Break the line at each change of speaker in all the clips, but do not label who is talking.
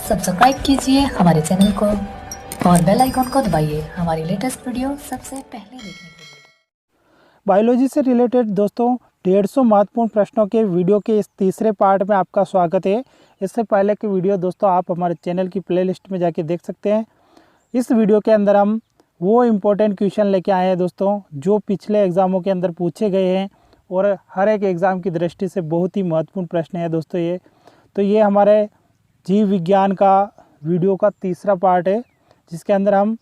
Subscribe कीजिए हमारे channel को और बेल आइकॉन को दबाइए हमारी लेटेस्ट वीडियो सबसे पहले देखने के लिए।
बायोलॉजी से रिलेटेड दोस्तों 150 महत्वपूर्ण प्रश्नों के वीडियो के इस तीसरे पार्ट में आपका स्वागत है। इससे पहले की वीडियो दोस्तों आप हमारे चैनल की प्लेलिस्ट में जाके देख सकते हैं। इस वीडियो के अंदर हम वो इम्पोर्टेंट क्वेश्चन लेके आए हैं दोस्तों जो पिछले एग्ज़ामों के अंदर पूछे गए हैं और हर एक एग्ज़ाम की दृष्टि से बहुत ही महत्वपूर्ण प्रश्न है दोस्तों ये हमारे जीव विज्ञान का वीडियो का तीसरा पार्ट है जिसके अंदर हम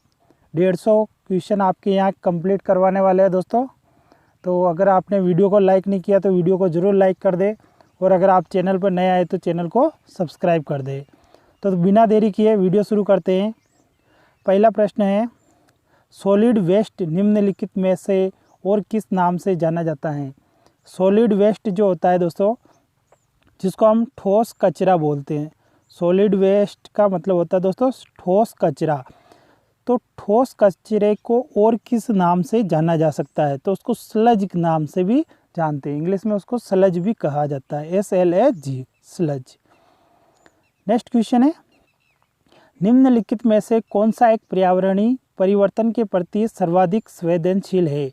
150 क्वेश्चन आपके यहाँ कंप्लीट करवाने वाले हैं दोस्तों। तो अगर आपने वीडियो को लाइक नहीं किया तो वीडियो को ज़रूर लाइक कर दे और अगर आप चैनल पर नए आए तो चैनल को सब्सक्राइब कर दे। तो बिना देरी किए वीडियो शुरू करते हैं। पहला प्रश्न है, सॉलिड वेस्ट निम्नलिखित में से और किस नाम से जाना जाता है। सॉलिड वेस्ट जो होता है दोस्तों जिसको हम ठोस कचरा बोलते हैं। सॉलिड वेस्ट का मतलब होता है दोस्तों ठोस कचरा। तो ठोस कचरे को और किस नाम से जाना जा सकता है, तो उसको स्लज नाम से भी जानते हैं। इंग्लिश में उसको स्लज भी कहा जाता है, SLAG स्लज। नेक्स्ट क्वेश्चन है, निम्नलिखित में से कौन सा एक पर्यावरणीय परिवर्तन के प्रति सर्वाधिक संवेदनशील है।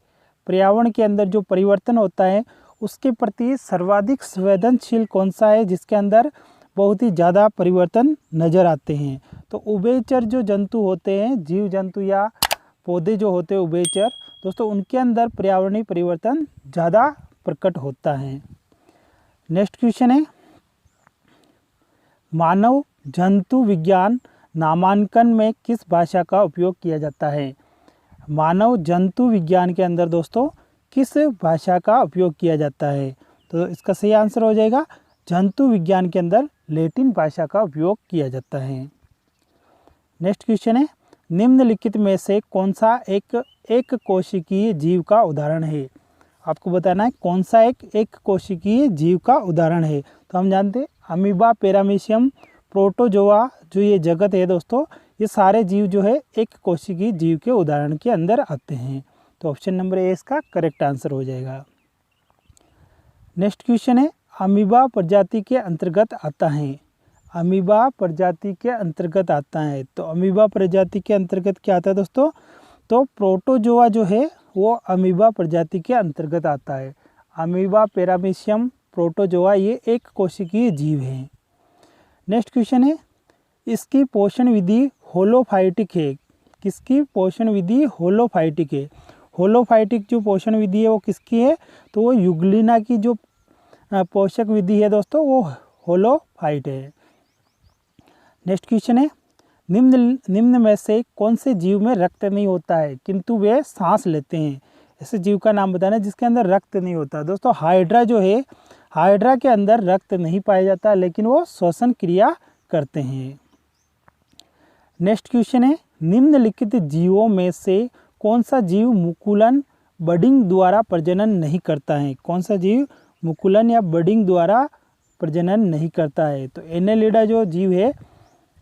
पर्यावरण के अंदर जो परिवर्तन होता है उसके प्रति सर्वाधिक संवेदनशील कौन सा है जिसके अंदर बहुत ही ज़्यादा परिवर्तन नज़र आते हैं। तो उभयचर जो जंतु होते हैं, जीव जंतु या पौधे जो होते हैं उभयचर दोस्तों, उनके अंदर पर्यावरणीय परिवर्तन ज़्यादा प्रकट होता है। नेक्स्ट क्वेश्चन है, मानव जंतु विज्ञान नामांकन में किस भाषा का उपयोग किया जाता है। मानव जंतु विज्ञान के अंदर दोस्तों किस भाषा का उपयोग किया जाता है, तो इसका सही आंसर हो जाएगा जंतु विज्ञान के अंदर लैटिन भाषा का उपयोग किया जाता है। नेक्स्ट क्वेश्चन है, निम्नलिखित में से कौन सा एक कोशिकीय जीव का उदाहरण है। आपको बताना है कौन सा एक कोशिकीय जीव का उदाहरण है। तो हम जानते हैं अमीबा, पैरामीशियम, प्रोटोजोआ जो ये जगत है दोस्तों, ये सारे जीव जो है एक कोशिकीय जीव के उदाहरण के अंदर आते हैं। तो ऑप्शन नंबर ए इसका करेक्ट आंसर हो जाएगा। नेक्स्ट क्वेश्चन है, अमीबा प्रजाति के अंतर्गत आता है। अमीबा प्रजाति के अंतर्गत आता है, तो अमीबा प्रजाति के अंतर्गत क्या आता है दोस्तों, तो प्रोटोजोआ जो है वो अमीबा प्रजाति के अंतर्गत आता है। अमीबा, पैरामीशियम, प्रोटोजोआ ये एक कोशिकीय जीव है। नेक्स्ट क्वेश्चन है, इसकी पोषण विधि होलोफाइटिक है। किसकी पोषण विधि होलोफाइटिक है। होलोफाइटिक जो पोषण विधि है वो किसकी है, तो वो यूग्लिना की जो पोषक विधि है दोस्तों वो होलोफाइट है। नेक्स्ट क्वेश्चन है, निम्न में से कौन से जीव में रक्त नहीं होता है किंतु वे सांस लेते हैं। ऐसे जीव का नाम बताना जिसके अंदर रक्त नहीं होता। दोस्तों हाइड्रा जो है, हाइड्रा के अंदर रक्त नहीं पाया जाता लेकिन वो श्वसन क्रिया करते हैं। नेक्स्ट क्वेश्चन है, निम्नलिखित जीवों में से कौन सा जीव मुकुलन बडिंग द्वारा प्रजनन नहीं करता है। कौन सा जीव मुकुलन या बडिंग द्वारा प्रजनन नहीं करता है, तो एनेलिडा जो जीव है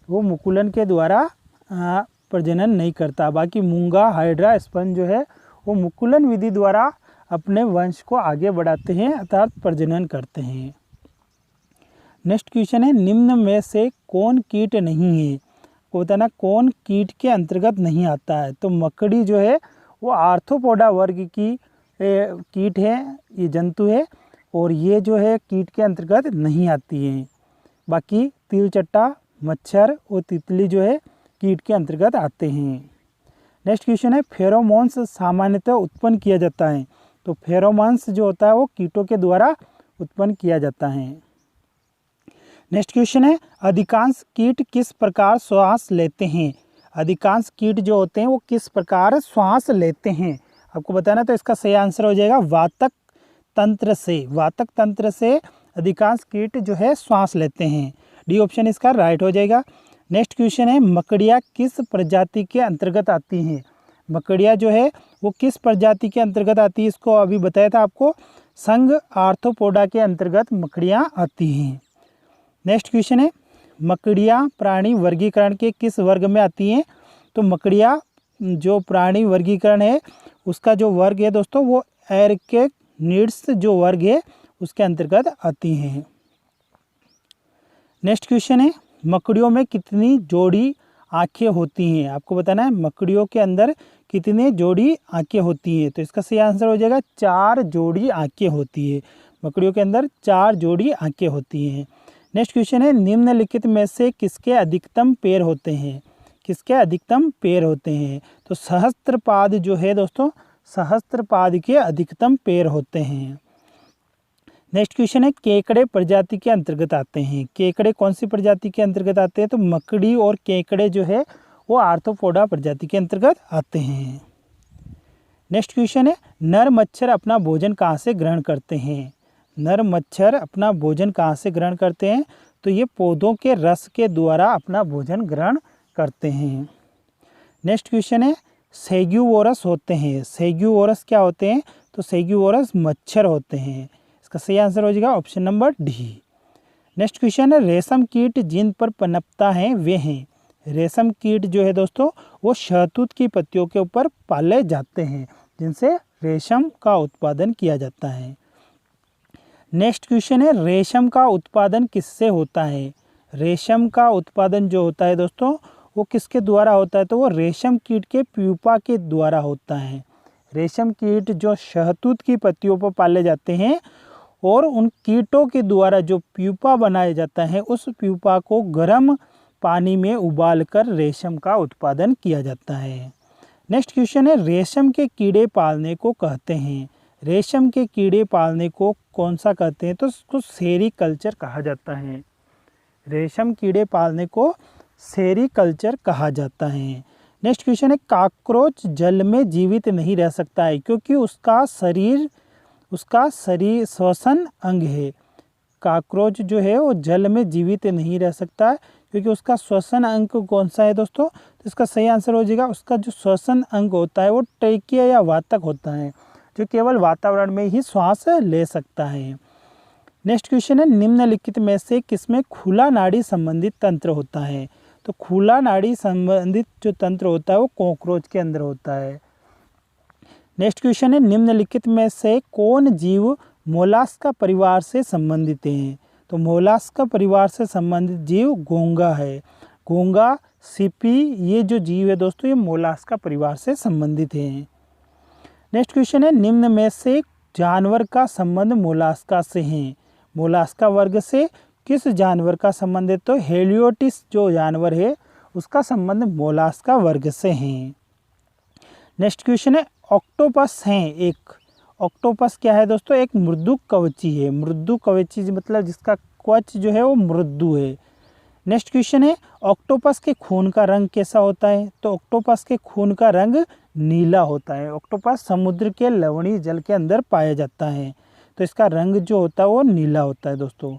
वो मुकुलन के द्वारा प्रजनन नहीं करता। बाकी मूंगा, हाइड्रा, स्पंज जो है वो मुकुलन विधि द्वारा अपने वंश को आगे बढ़ाते हैं अर्थात प्रजनन करते हैं। नेक्स्ट क्वेश्चन है, निम्न में से कौन कीट नहीं है। को बताना कौन कीट के अंतर्गत नहीं आता है, तो मकड़ी जो है वो आर्थ्रोपोडा वर्ग की कीट है, ये जंतु है और ये जो है कीट के अंतर्गत नहीं आती है। बाकी तिलचट्टा, मच्छर और तितली जो है कीट के अंतर्गत आते हैं। नेक्स्ट क्वेश्चन है, फेरोमोन्स सामान्यतः उत्पन्न किया जाता है। तो फेरोमोन्स जो होता है वो कीटों के द्वारा उत्पन्न किया जाता है। नेक्स्ट क्वेश्चन है, अधिकांश कीट किस प्रकार श्वास लेते हैं। अधिकांश कीट जो होते हैं वो किस प्रकार श्वास लेते हैं आपको बताना, तो इसका सही आंसर हो जाएगा वातक तंत्र से। वातक तंत्र से अधिकांश कीट जो है श्वास लेते हैं। डी ऑप्शन इसका राइट हो जाएगा। नेक्स्ट क्वेश्चन है, मकड़ियाँ किस प्रजाति के अंतर्गत आती हैं। मकड़ियाँ जो है वो किस प्रजाति के अंतर्गत आती है, इसको अभी बताया था आपको, संघ आर्थ्रोपोडा के अंतर्गत मकड़ियाँ आती हैं। नेक्स्ट क्वेश्चन है, मकड़ियाँ प्राणी वर्गीकरण के किस वर्ग में आती हैं। तो मकड़ियाँ जो प्राणी वर्गीकरण है उसका जो वर्ग है दोस्तों वो एरकेनिड्स जो वर्ग है उसके अंतर्गत आती हैं। नेक्स्ट क्वेश्चन है, मकड़ियों में कितनी जोड़ी आंखें होती हैं? आपको बताना है मकड़ियों के अंदर कितने जोड़ी आंखें होती हैं। तो इसका सही आंसर हो जाएगा 4 जोड़ी आंखें होती है। मकड़ियों के अंदर 4 जोड़ी आंखें होती हैं। नेक्स्ट क्वेश्चन है, निम्नलिखित में से किसके अधिकतम पैर होते हैं? किसके अधिकतम पैर होते हैं? तो सहस्त्रपाद जो है दोस्तों, सहस्त्रपाद के अधिकतम पैर होते हैं। नेक्स्ट क्वेश्चन है, केकड़े प्रजाति के अंतर्गत आते हैं? केकड़े कौन सी प्रजाति के अंतर्गत आते हैं? तो मकड़ी और केकड़े जो है वो आर्थ्रोपोडा प्रजाति के अंतर्गत आते हैं। नेक्स्ट क्वेश्चन है, नर मच्छर अपना भोजन कहाँ से ग्रहण करते हैं? नर मच्छर अपना भोजन कहाँ से ग्रहण करते हैं? तो ये पौधों के रस के द्वारा अपना भोजन ग्रहण करते हैं। नेक्स्ट क्वेश्चन है, सेग्यूवोरस होते हैं? सेग्यूवोरस क्या होते हैं? तो सेग्यूवोरस मच्छर होते हैं। इसका सही आंसर हो जाएगा option number D. Next question है, रेशम कीट जिन पर पनपता है वे हैं? रेशम कीट जो है दोस्तों वो शहतूत की पत्तियों के ऊपर पाले जाते हैं, जिनसे रेशम का उत्पादन किया जाता है। नेक्स्ट क्वेश्चन है, रेशम का उत्पादन किससे होता है? रेशम का उत्पादन जो होता है दोस्तों वो किसके द्वारा होता है? तो वो रेशम कीट के प्यूपा के द्वारा होता है। रेशम कीट जो शहतूत की पत्तियों पर पाले जाते हैं और उन कीटों के द्वारा जो प्यूपा बनाया जाता है उस प्यूपा को गर्म पानी में उबालकर रेशम का उत्पादन किया जाता है। नेक्स्ट क्वेश्चन है, रेशम के कीड़े पालने को कहते हैं? रेशम के कीड़े पालने को कौन सा कहते हैं? तो उसको सेरीकल्चर कहा जाता है। रेशम कीड़े पालने को सेरीकल्चर कहा जाता है। नेक्स्ट क्वेश्चन है, कॉकरोच जल में जीवित नहीं रह सकता है क्योंकि उसका शरीर श्वसन अंग है। कॉकरोच जो है वो जल में जीवित नहीं रह सकता है क्योंकि उसका श्वसन अंग कौन सा है दोस्तों? तो इसका सही आंसर हो जाएगा, उसका जो श्वसन अंग होता है वो ट्रेकिया या वातक होता है, जो केवल वातावरण में ही श्वास ले सकता है। नेक्स्ट क्वेश्चन है, निम्नलिखित में से किसमें खुला नाड़ी संबंधित तंत्र होता है? तो खुला नाड़ी संबंधित जो तंत्र होता है वो कॉकरोच के अंदर होता है। नेक्स्ट क्वेश्चन है, निम्नलिखित में से कौन जीव मोलास्का परिवार से संबंधित हैं? तो मोलास्का परिवार से संबंधित जीव घोंगा है। घोंगा, सीपी, ये जो जीव है दोस्तों ये मोलास्का परिवार से संबंधित हैं। नेक्स्ट क्वेश्चन है, निम्न में से जानवर का संबंध मोलास्का से है? मोलास्का वर्ग से किस जानवर का संबंध है? तो हेलियोटिस जो जानवर है उसका संबंध मोलास्का वर्ग से है। नेक्स्ट क्वेश्चन है, ऑक्टोपस हैं एक, ऑक्टोपस क्या है दोस्तों? एक मृदु कवची है। मृदु कवची मतलब जिसका कवच जो है वो मृदु है। नेक्स्ट क्वेश्चन है, ऑक्टोपस के खून का रंग कैसा होता है? तो ऑक्टोपस के खून का रंग नीला होता है। ऑक्टोपस समुद्र के लवणीय जल के अंदर पाया जाता है, तो इसका रंग जो होता है वो नीला होता है दोस्तों।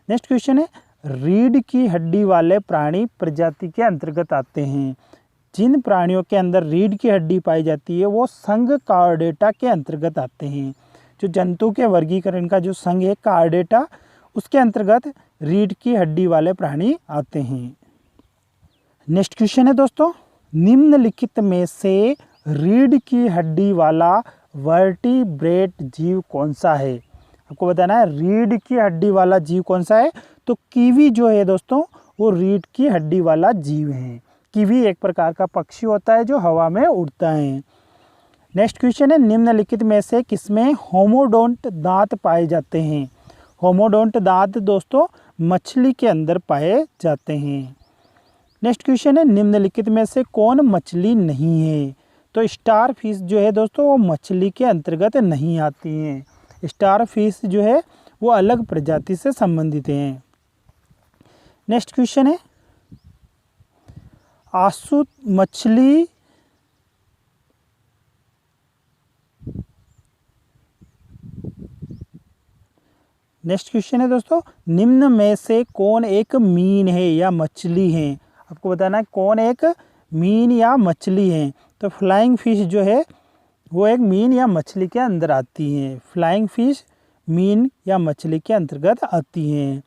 नेक्स्ट क्वेश्चन है, रीढ़ की हड्डी वाले प्राणी प्रजाति के अंतर्गत आते हैं? जिन प्राणियों के अंदर रीढ़ की हड्डी पाई जाती है वो संघ कार्डेटा के अंतर्गत आते हैं। जो जंतु के वर्गीकरण का जो संघ है कार्डेटा, उसके अंतर्गत रीढ़ की हड्डी वाले प्राणी आते हैं। नेक्स्ट क्वेश्चन है दोस्तों, निम्नलिखित में से रीढ़ की हड्डी वाला वर्टिब्रेट जीव कौन सा है? आपको बताना है रीढ़ की हड्डी वाला जीव कौन सा है? तो कीवी जो है दोस्तों वो रीढ़ की हड्डी वाला जीव है। कीवी एक प्रकार का पक्षी होता है जो हवा में उड़ता है। नेक्स्ट क्वेश्चन है, निम्नलिखित में से किसमें होमोडोंट दांत पाए जाते हैं? होमोडोंट दांत दोस्तों मछली के अंदर पाए जाते हैं। नेक्स्ट क्वेश्चन है, निम्नलिखित में से कौन मछली नहीं है? तो स्टार फिश जो है दोस्तों वो मछली के अंतर्गत नहीं आती हैं। स्टार फिश जो है वो अलग प्रजाति से संबंधित हैं। नेक्स्ट क्वेश्चन है, आसु मछली नेक्स्ट क्वेश्चन है दोस्तों, निम्न में से कौन एक मीन है या मछली है? आपको बताना है कौन एक मीन या मछली है। तो फ्लाइंग फिश जो है वो एक मीन या मछली के अंदर आती हैं। फ्लाइंग फिश मीन या मछली के अंतर्गत आती हैं।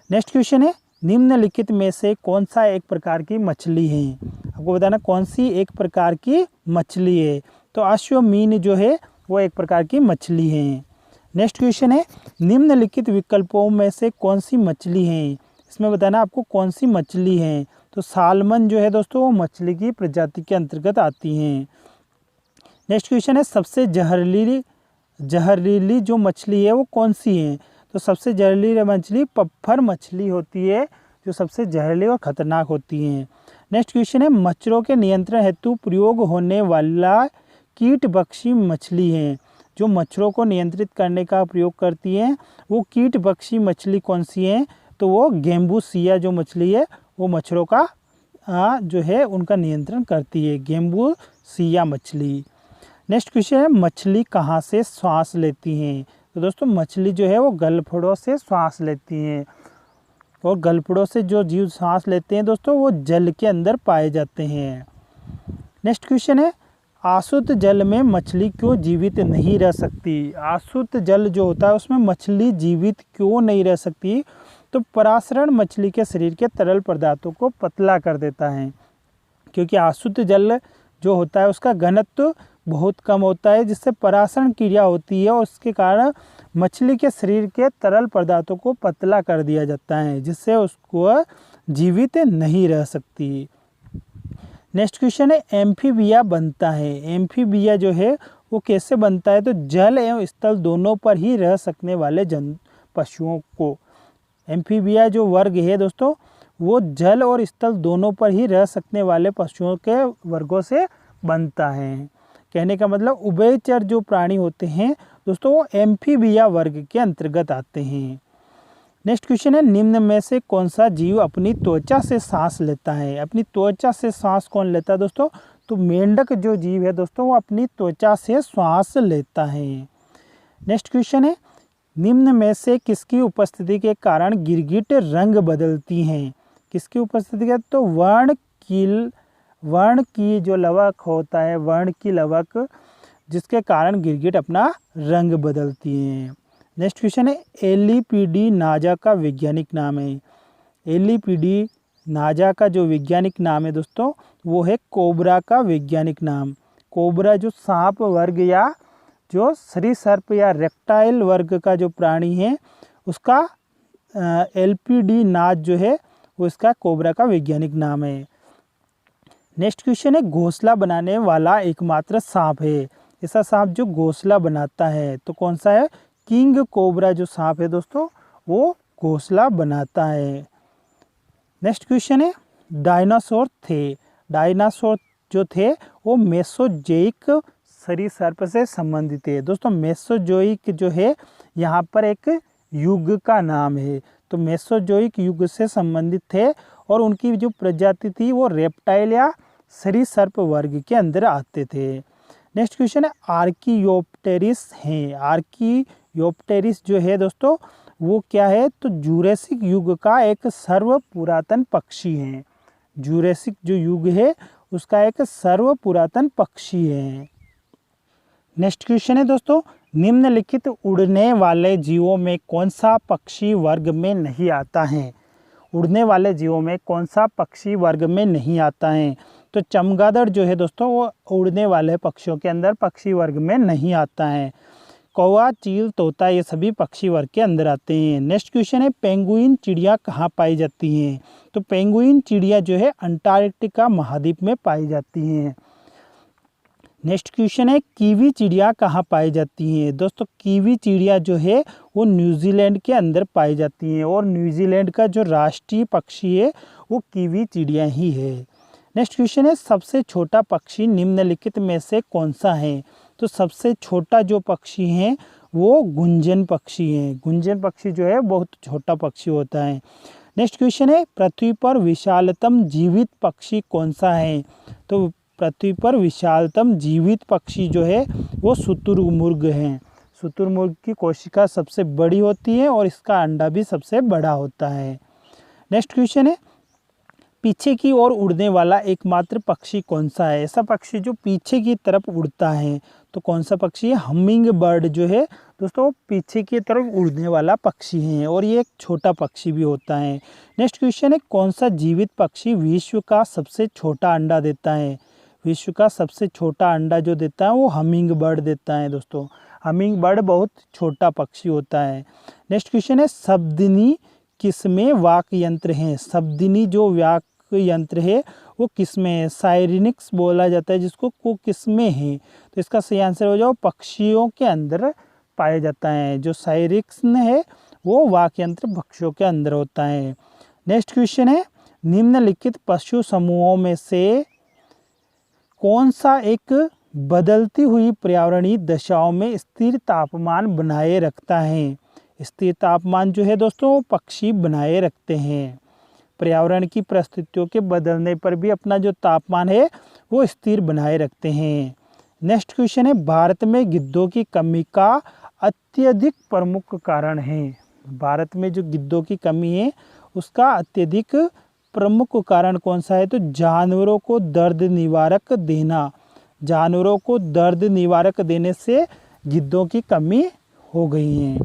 नेक्स्ट क्वेश्चन है, निम्नलिखित में से कौन सा एक प्रकार की मछली है? आपको बताना कौन सी एक प्रकार की मछली है। तो अश्वमीन जो है वो एक प्रकार की मछली है। नेक्स्ट क्वेश्चन है, निम्नलिखित विकल्पों में से कौन सी मछली है इसमें बताना आपको कौन सी मछली है। तो सालमन जो है दोस्तों वो मछली की प्रजाति के अंतर्गत आती हैं। नेक्स्ट क्वेश्चन है सबसे जहरीली जो मछली है वो कौन सी है। तो सबसे जहरीली मछली पत्थर मछली होती है, जो सबसे जहरीली और खतरनाक होती है। नेक्स्ट क्वेश्चन है मच्छरों के नियंत्रण हेतु प्रयोग होने वाला कीटभक्षी मछली है। जो मच्छरों को नियंत्रित करने का प्रयोग करती है वो कीटभक्षी मछली कौन सी है। तो वो गेम्बूसिया जो मछली है वो मच्छरों का जो है उनका नियंत्रण करती है, गेम्बूसिया मछली। नेक्स्ट क्वेश्चन है मछली कहाँ से श्वास लेती हैं। तो दोस्तों मछली जो है वो गलफड़ों से श्वास लेती हैं, और गलफड़ों से जो जीव सांस लेते हैं दोस्तों वो जल के अंदर पाए जाते हैं। नेक्स्ट क्वेश्चन है आशुद्ध जल में मछली क्यों जीवित नहीं रह सकती। आशुद्ध जल जो होता है उसमें मछली जीवित क्यों नहीं रह सकती। तो परासरण मछली के शरीर के तरल पदार्थों को पतला कर देता है, क्योंकि अशुद्ध जल जो होता है उसका घनत्व बहुत कम होता है, जिससे परासरण क्रिया होती है और उसके कारण मछली के शरीर के तरल पदार्थों को पतला कर दिया जाता है, जिससे उसको जीवित नहीं रह सकती। नेक्स्ट क्वेश्चन है एम्फीबिया बनता है। एम्फीबिया जो है वो कैसे बनता है। तो जल एवं स्थल दोनों पर ही रह सकने वाले पशुओं को एम्फीबिया जो वर्ग है दोस्तों वो जल और स्थल दोनों पर ही रह सकने वाले पशुओं के वर्गों से बनता है। कहने का मतलब उभयचर जो प्राणी होते हैं दोस्तों वो एम्फीबिया वर्ग के अंतर्गत आते हैं। नेक्स्ट क्वेश्चन है निम्न में से कौन सा जीव अपनी त्वचा से सांस लेता है। अपनी त्वचा से सांस कौन लेता है दोस्तों। तो मेंढक जो जीव है दोस्तों वो अपनी त्वचा से श्वास लेता है। नेक्स्ट क्वेश्चन है निम्न में से किसकी उपस्थिति के कारण गिरगिट रंग बदलती हैं। किसकी उपस्थिति के तो वर्ण की जो लवक होता है, वर्ण की लवक जिसके कारण गिरगिट अपना रंग बदलती हैं। नेक्स्ट क्वेश्चन है एलिपीडी नाजा का वैज्ञानिक नाम है। एलिपीडी नाजा का जो वैज्ञानिक नाम है दोस्तों वो है कोबरा का वैज्ञानिक नाम। कोबरा जो सांप वर्ग या जो सरीसर्प या रेप्टाइल वर्ग का जो प्राणी है उसका एलिपीडी नाज जो है वो इसका कोबरा का वैज्ञानिक नाम है। नेक्स्ट क्वेश्चन है घोंसला बनाने वाला एकमात्र सांप है। ऐसा सांप जो घोंसला बनाता है तो कौन सा है। किंग कोबरा जो सांप है दोस्तों वो घोंसला बनाता है। नेक्स्ट क्वेश्चन है डायनासोर थे। डायनासोर जो थे वो मेसोजोइक सरीसर्प से संबंधित है। दोस्तों मेसोजोइक जो है यहाँ पर एक युग का नाम है, तो मेसोजोइक युग से संबंधित थे और उनकी जो प्रजाति थी वो रेप्टाइल या सरीसर्प वर्ग के अंदर आते थे। नेक्स्ट क्वेश्चन है आर्कियोप्टेरिस हैं। आर्कियोप्टेरिस जो है दोस्तों वो क्या है। तो जूरेसिक युग का एक सर्व पुरातन पक्षी है। जूरेसिक जो युग है उसका एक सर्व पुरातन पक्षी है। नेक्स्ट क्वेश्चन है दोस्तों निम्नलिखित उड़ने वाले जीवों में कौन सा पक्षी वर्ग में नहीं आता है। उड़ने वाले जीवों में कौन सा पक्षी वर्ग में नहीं आता है। तो चमगादड़ जो है दोस्तों वो उड़ने वाले पक्षियों के अंदर पक्षी वर्ग में नहीं आता है। कौवा, चील, तोता ये सभी पक्षी वर्ग के अंदर आते हैं। नेक्स्ट क्वेश्चन है पेंगुइन चिड़िया कहाँ पाई जाती हैं। तो पेंगुइन चिड़िया जो है अंटार्कटिका महाद्वीप में पाई जाती हैं। नेक्स्ट क्वेश्चन है कीवी चिड़िया कहाँ पाई जाती हैं। दोस्तों कीवी चिड़िया जो है वो न्यूजीलैंड के अंदर पाई जाती हैं और न्यूजीलैंड का जो राष्ट्रीय पक्षी है वो कीवी चिड़िया ही है। नेक्स्ट क्वेश्चन है सबसे छोटा पक्षी निम्नलिखित में से कौन सा है। तो सबसे छोटा जो पक्षी है वो गुंजन पक्षी है। गुंजन पक्षी जो है बहुत छोटा पक्षी होता है। नेक्स्ट क्वेश्चन है पृथ्वी पर विशालतम जीवित पक्षी कौन सा है। तो पृथ्वी पर विशालतम जीवित पक्षी जो है वो शुतुरमुर्ग है। शुतुरमुर्ग की कोशिका सबसे बड़ी होती है और इसका अंडा भी सबसे बड़ा होता है। नेक्स्ट क्वेश्चन है पीछे की ओर उड़ने वाला एकमात्र पक्षी कौन सा है। ऐसा पक्षी जो पीछे की तरफ उड़ता है तो कौन सा पक्षी है। हमिंग बर्ड जो है दोस्तों पीछे की तरफ उड़ने वाला पक्षी है और ये एक छोटा पक्षी भी होता है। नेक्स्ट क्वेश्चन है कौन सा जीवित पक्षी विश्व का सबसे छोटा अंडा देता है। विश्व का सबसे छोटा अंडा जो देता है वो हमिंग बर्ड देता है। दोस्तों हमिंग बर्ड बहुत छोटा पक्षी होता है। नेक्स्ट क्वेश्चन है शब्दिनी किसमें वाक्य यंत्र हैं? शब्दिनी जो वाक्य यंत्र है वो किसमें है? साइरिनिक्स बोला जाता है जिसको, वो किसमें है? तो इसका सही आंसर हो जाओ पक्षियों के अंदर पाया जाता है। जो साइरिक्स है वो वाक्य यंत्र पक्षियों के अंदर होता है। नेक्स्ट क्वेश्चन है, निम्नलिखित पशु समूहों में से कौन सा एक बदलती हुई पर्यावरणीय दशाओं में स्थिर तापमान बनाए रखता है? स्थिर तापमान जो है दोस्तों पक्षी बनाए रखते हैं। पर्यावरण की परिस्थितियों के बदलने पर भी अपना जो तापमान है वो स्थिर बनाए रखते हैं। नेक्स्ट क्वेश्चन है, भारत में गिद्धों की कमी का अत्यधिक प्रमुख कारण है? भारत में जो गिद्धों की कमी है उसका अत्यधिक प्रमुख कारण कौन सा है? तो जानवरों को दर्द निवारक देना। जानवरों को दर्द निवारक देने से गिद्धों की कमी हो गई है।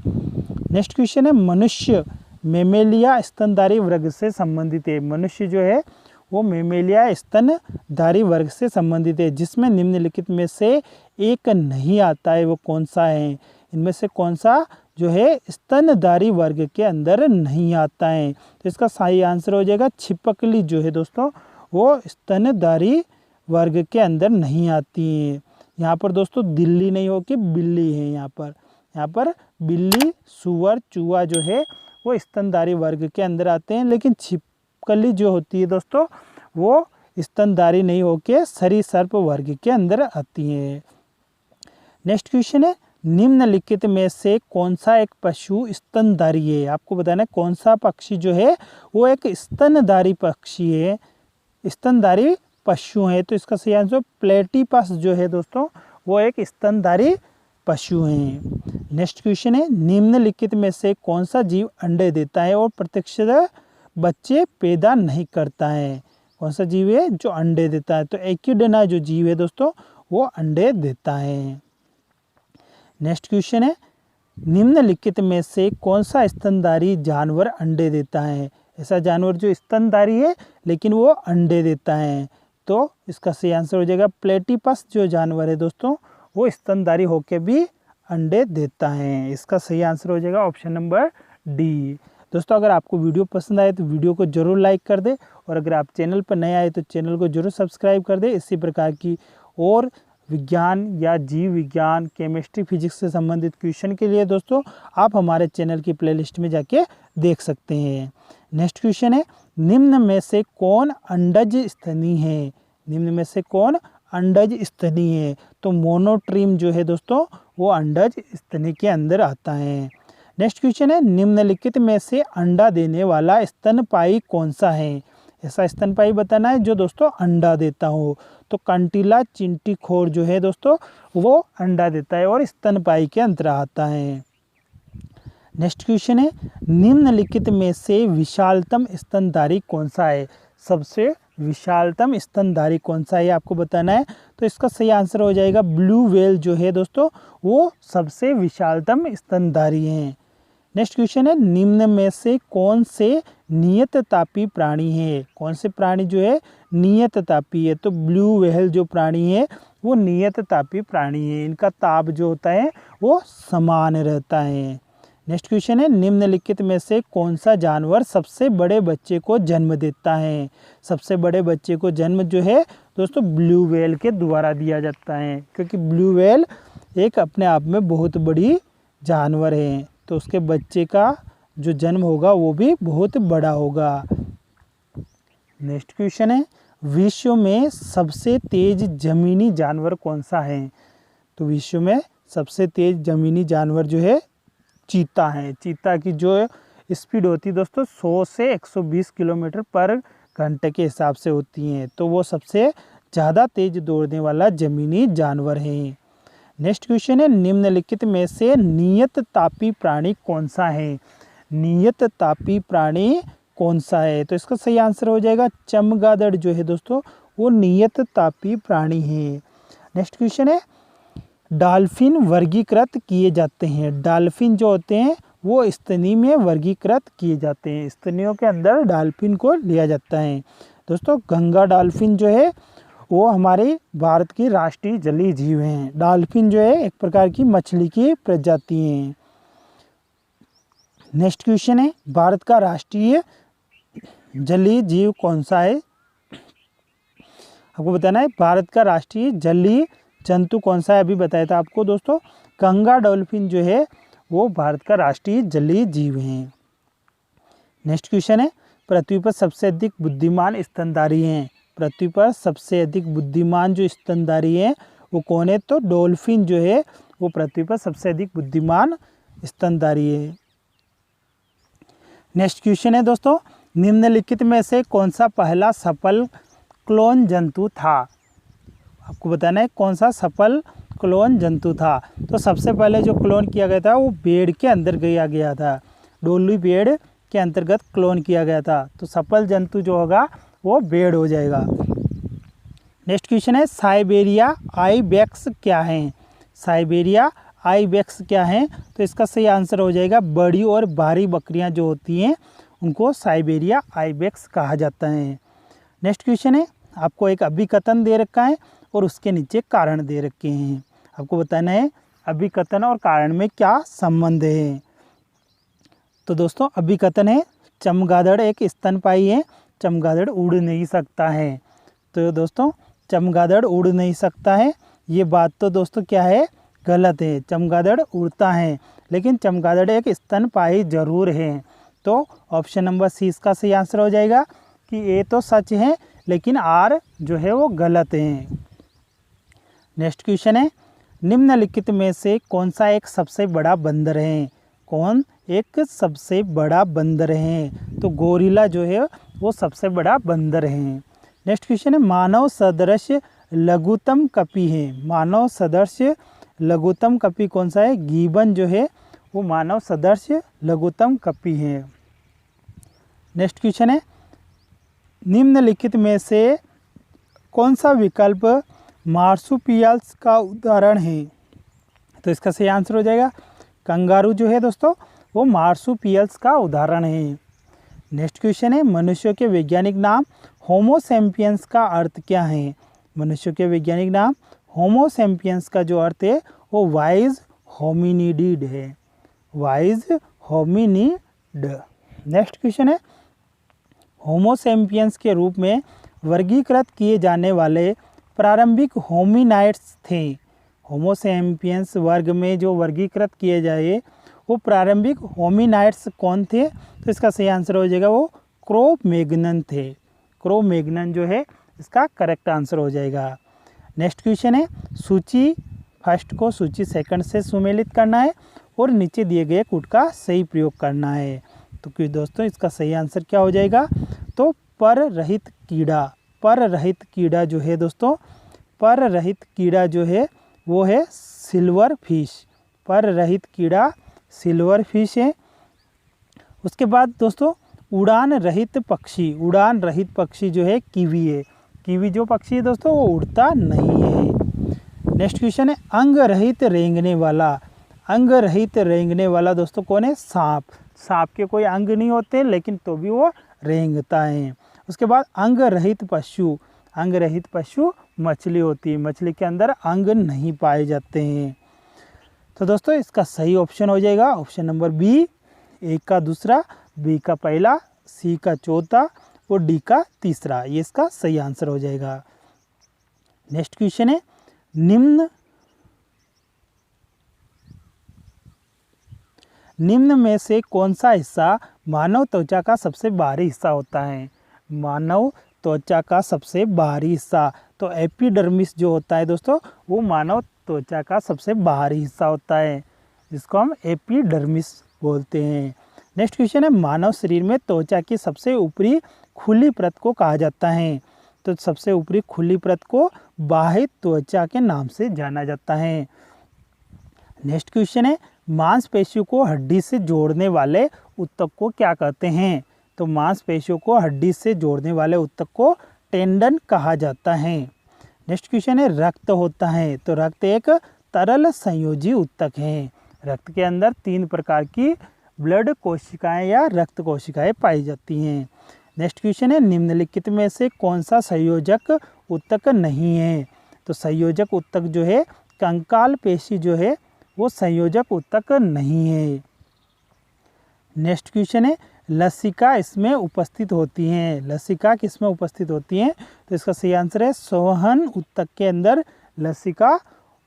नेक्स्ट क्वेश्चन है, मनुष्य मेमेलिया स्तनधारी वर्ग से संबंधित है? मनुष्य जो है वो मेमेलिया स्तनधारी वर्ग से संबंधित है, जिसमें निम्नलिखित में से एक नहीं आता है, वो कौन सा है? इनमें से कौन सा जो है स्तनधारी वर्ग के अंदर नहीं आता है? तो इसका सही आंसर हो जाएगा छिपकली जो है दोस्तों वो स्तनधारी वर्ग के अंदर नहीं आती है। यहाँ पर दोस्तों दिल्ली नहीं हो कि बिल्ली है। यहाँ पर बिल्ली, सुअर, चूहा जो है वो स्तनधारी वर्ग के अंदर आते हैं, लेकिन छिपकली जो होती है दोस्तों वो स्तनधारी नहीं होके सरीसृप वर्ग के अंदर आती है। नेक्स्ट क्वेश्चन है, निम्नलिखित में से कौन सा एक पशु स्तनधारी है? आपको बताना है कौन सा पक्षी जो है वो एक स्तनधारी पक्षी है, स्तनधारी पशु है। तो इसका सही आंसर प्लेटिपस जो है दोस्तों वो एक स्तनधारी पशु हैं। नेक्स्ट क्वेश्चन है, निम्नलिखित में से कौन सा जीव अंडे देता है और प्रत्यक्षतः बच्चे पैदा नहीं करता है? कौन सा जीव है जो अंडे देता है? तो एकिडना जो जीव है दोस्तों वो अंडे देता है। नेक्स्ट क्वेश्चन है, निम्नलिखित में से कौन सा स्तनधारी जानवर अंडे देता है? ऐसा जानवर जो स्तनधारी है लेकिन वो अंडे देता है। तो इसका सही आंसर हो जाएगा प्लेटिपस जो जानवर है दोस्तों वो स्तनधारी होके भी अंडे देता है। इसका सही आंसर हो जाएगा ऑप्शन नंबर डी। दोस्तों अगर आपको वीडियो पसंद आए तो वीडियो को जरूर लाइक कर दे, और अगर आप चैनल पर नए आए तो चैनल को जरूर सब्सक्राइब कर दे। इसी प्रकार की और विज्ञान या जीव विज्ञान, केमिस्ट्री, फिजिक्स से संबंधित क्वेश्चन के लिए दोस्तों आप हमारे चैनल की प्लेलिस्ट में जाके देख सकते हैं। नेक्स्ट क्वेश्चन है, निम्न में से कौन अंडज स्तनी है? निम्न में से कौन अंडज स्तनी है? तो मोनोट्रीम जो है दोस्तों वो अंडज स्तनी के अंदर आता है। नेक्स्ट क्वेश्चन है, निम्नलिखित में से अंडा देने वाला स्तनपायी कौन सा है? ऐसा स्तनपायी बताना है जो दोस्तों अंडा देता हो। तो कंटीला चिंटीखोर जो है दोस्तों वो अंडा देता है और स्तनपायी के अंतर आता है। नेक्स्ट क्वेश्चन है, निम्नलिखित में से विशालतम स्तनधारी कौन सा है? सबसे विशालतम स्तनधारी कौन सा है आपको बताना है। तो इसका सही आंसर हो जाएगा ब्लू व्हेल जो है दोस्तों वो सबसे विशालतम स्तनधारी है। नेक्स्ट क्वेश्चन है, निम्न में से कौन से नियत तापी प्राणी है? कौन से प्राणी जो है नियत तापी है? तो ब्लू व्हेल जो प्राणी है वो नियत तापी प्राणी है। इनका ताप जो होता है वो समान रहता है। नेक्स्ट क्वेश्चन है, निम्नलिखित में से कौन सा जानवर सबसे बड़े बच्चे को जन्म देता है? सबसे बड़े बच्चे को जन्म जो है दोस्तों ब्लू व्हेल के द्वारा दिया जाता है, क्योंकि ब्लू व्हेल एक अपने आप में बहुत बड़ी जानवर है, तो उसके बच्चे का जो जन्म होगा वो भी बहुत बड़ा होगा। नेक्स्ट क्वेश्चन है, विश्व में सबसे तेज जमीनी जानवर कौन सा है? तो विश्व में सबसे तेज जमीनी जानवर जो है चीता है। चीता की जो स्पीड होती है दोस्तों 100 से 120 किलोमीटर पर घंटे के हिसाब से होती हैं, तो वो सबसे ज़्यादा तेज दौड़ने वाला जमीनी जानवर है। नेक्स्ट क्वेश्चन है, निम्नलिखित में से नियत तापी प्राणी कौन सा है? नियत तापी प्राणी कौन सा है? तो इसका सही आंसर हो जाएगा चमगादड़ जो है दोस्तों वो नियत तापी प्राणी है। नेक्स्ट क्वेश्चन है, डॉल्फिन वर्गीकृत किए जाते हैं। डॉल्फिन जो होते हैं वो स्तनी में वर्गीकृत किए जाते हैं। स्तनियों के अंदर डॉल्फिन को लिया जाता है। दोस्तों गंगा डॉल्फिन जो है वो हमारे भारत की राष्ट्रीय जलीय जीव हैं। डॉल्फिन जो है एक प्रकार की मछली की प्रजाति हैं। नेक्स्ट क्वेश्चन है, भारत का राष्ट्रीय जलीय जीव कौन सा है? आपको बताना है भारत का राष्ट्रीय जलीय जंतु कौन सा है। अभी बताया था आपको दोस्तों, गंगा डॉल्फिन जो है वो भारत का राष्ट्रीय जलीय जीव है। नेक्स्ट क्वेश्चन है, पृथ्वी पर सबसे अधिक बुद्धिमान स्तनधारी हैं। पृथ्वी पर सबसे अधिक बुद्धिमान जो स्तनधारी हैं वो कौन है? तो डॉल्फिन जो है वो पृथ्वी पर सबसे अधिक बुद्धिमान स्तनधारी है। नेक्स्ट क्वेश्चन है दोस्तों, निम्नलिखित में से कौन सा पहला सफल क्लोन जंतु था? आपको बताना है कौन सा सफल क्लोन जंतु था। तो सबसे पहले जो क्लोन किया गया था वो भेड़ के अंदर किया गया था, डोली भेड़ के अंतर्गत क्लोन किया गया था। तो सफल जंतु जो होगा वो भेड़ हो जाएगा। नेक्स्ट क्वेश्चन है, साइबेरिया आइबेक्स क्या है? साइबेरिया आइबेक्स क्या है? तो इसका सही आंसर हो जाएगा बड़ी और भारी बकरियां जो होती हैं उनको साइबेरिया आइबेक्स कहा जाता है। नेक्स्ट क्वेश्चन है, आपको एक अभिकथन दे रखा है और उसके नीचे कारण दे रखे हैं। आपको बताना है अभिकथन और कारण में क्या संबंध है। तो दोस्तों अभिकथन है, चमगादड़ एक स्तनपायी है, चमगादड़ उड़ नहीं सकता है। तो दोस्तों चमगादड़ उड़ नहीं सकता है, ये बात तो दोस्तों क्या है? गलत है। चमगादड़ उड़ता है, लेकिन चमगादड़ एक स्तनपायी जरूर है। तो ऑप्शन नंबर सी इसका सही आंसर हो जाएगा कि ए तो सच है लेकिन आर जो है वो गलत है। नेक्स्ट क्वेश्चन है, निम्नलिखित में से कौन सा एक सबसे बड़ा बंदर है? कौन एक सबसे बड़ा बंदर है? तो गोरिल्ला जो है वो सबसे बड़ा बंदर है। नेक्स्ट क्वेश्चन है, मानव सदृश लघुतम कपि है। मानव सदृश लघुतम कपि कौन सा है? गीबन जो है वो मानव सदृश लघुतम कपि है। नेक्स्ट क्वेश्चन है, निम्नलिखित में से कौन सा विकल्प मार्सुपियल्स का उदाहरण है? तो इसका सही आंसर हो जाएगा कंगारू जो है दोस्तों वो मार्सुपियल्स का उदाहरण है। नेक्स्ट क्वेश्चन है, मनुष्यों के वैज्ञानिक नाम होमो सैपियंस का अर्थ क्या है? मनुष्यों के वैज्ञानिक नाम होमो सैपियंस का जो अर्थ है वो वाइज होमिनिड है, वाइज होमिनिड। नेक्स्ट क्वेश्चन है, होमो सैपियंस के रूप में वर्गीकृत किए जाने वाले प्रारंभिक होमिनाइड्स थे। होमो सैपियंस वर्ग में जो वर्गीकृत किए जाए वो प्रारंभिक होमिनाइड्स कौन थे? तो इसका सही आंसर हो जाएगा वो क्रो-मैग्नन थे। क्रो-मैग्नन जो है इसका करेक्ट आंसर हो जाएगा। नेक्स्ट क्वेश्चन है, सूची फर्स्ट को सूची सेकंड से सुमेलित करना है और नीचे दिए गए कूट का सही प्रयोग करना है। तो क्यों दोस्तों इसका सही आंसर क्या हो जाएगा? तो पर रहित कीड़ा, पर रहित कीड़ा जो है दोस्तों, पर रहित कीड़ा जो है वो है सिल्वर फिश। पर रहित कीड़ा सिल्वर फिश है। उसके बाद दोस्तों उड़ान रहित पक्षी, उड़ान रहित पक्षी जो है कीवी है। कीवी जो पक्षी है दोस्तों वो उड़ता नहीं है। नेक्स्ट क्वेश्चन है, अंग रहित रेंगने वाला, अंग रहित रेंगने वाला दोस्तों कौन है? सांप। सांप के कोई अंग नहीं होते लेकिन तो भी वो रेंगता है। उसके बाद अंग रहित पशु, अंग रहित पशु मछली होती है, मछली के अंदर अंग नहीं पाए जाते हैं। तो दोस्तों इसका सही ऑप्शन हो जाएगा ऑप्शन नंबर बी, ए का दूसरा, बी का पहला, सी का चौथा और डी का तीसरा, ये इसका सही आंसर हो जाएगा। नेक्स्ट क्वेश्चन है, निम्न में से कौन सा हिस्सा मानव त्वचा का सबसे बाहरी हिस्सा होता है? मानव त्वचा का सबसे बाहरी हिस्सा, तो एपिडर्मिस जो होता है दोस्तों वो मानव त्वचा का सबसे बाहरी हिस्सा होता है, जिसको हम एपिडर्मिस बोलते हैं। नेक्स्ट क्वेश्चन है, मानव शरीर में त्वचा की सबसे ऊपरी खुली परत को कहा जाता है? तो सबसे ऊपरी खुली परत को बाह्य त्वचा के नाम से जाना जाता है। नेक्स्ट क्वेश्चन है, मांसपेशियों को हड्डी से जोड़ने वाले ऊतक को क्या कहते हैं? तो मांसपेशियों को हड्डी से जोड़ने वाले ऊतक को टेंडन कहा जाता है। नेक्स्ट क्वेश्चन है, रक्त होता है, तो रक्त एक तरल संयोजी ऊतक है। रक्त के अंदर 3 प्रकार की ब्लड कोशिकाएं या रक्त कोशिकाएं पाई जाती हैं। नेक्स्ट क्वेश्चन है, निम्नलिखित में से कौन सा संयोजक ऊतक नहीं है? तो संयोजक ऊतक जो है कंकाल पेशी जो है वो संयोजक ऊतक नहीं है। नेक्स्ट क्वेश्चन है लसिका इसमें उपस्थित होती हैं। लसिका किसमें उपस्थित होती हैं? तो इसका सही आंसर है संवहन ऊतक के अंदर लसिका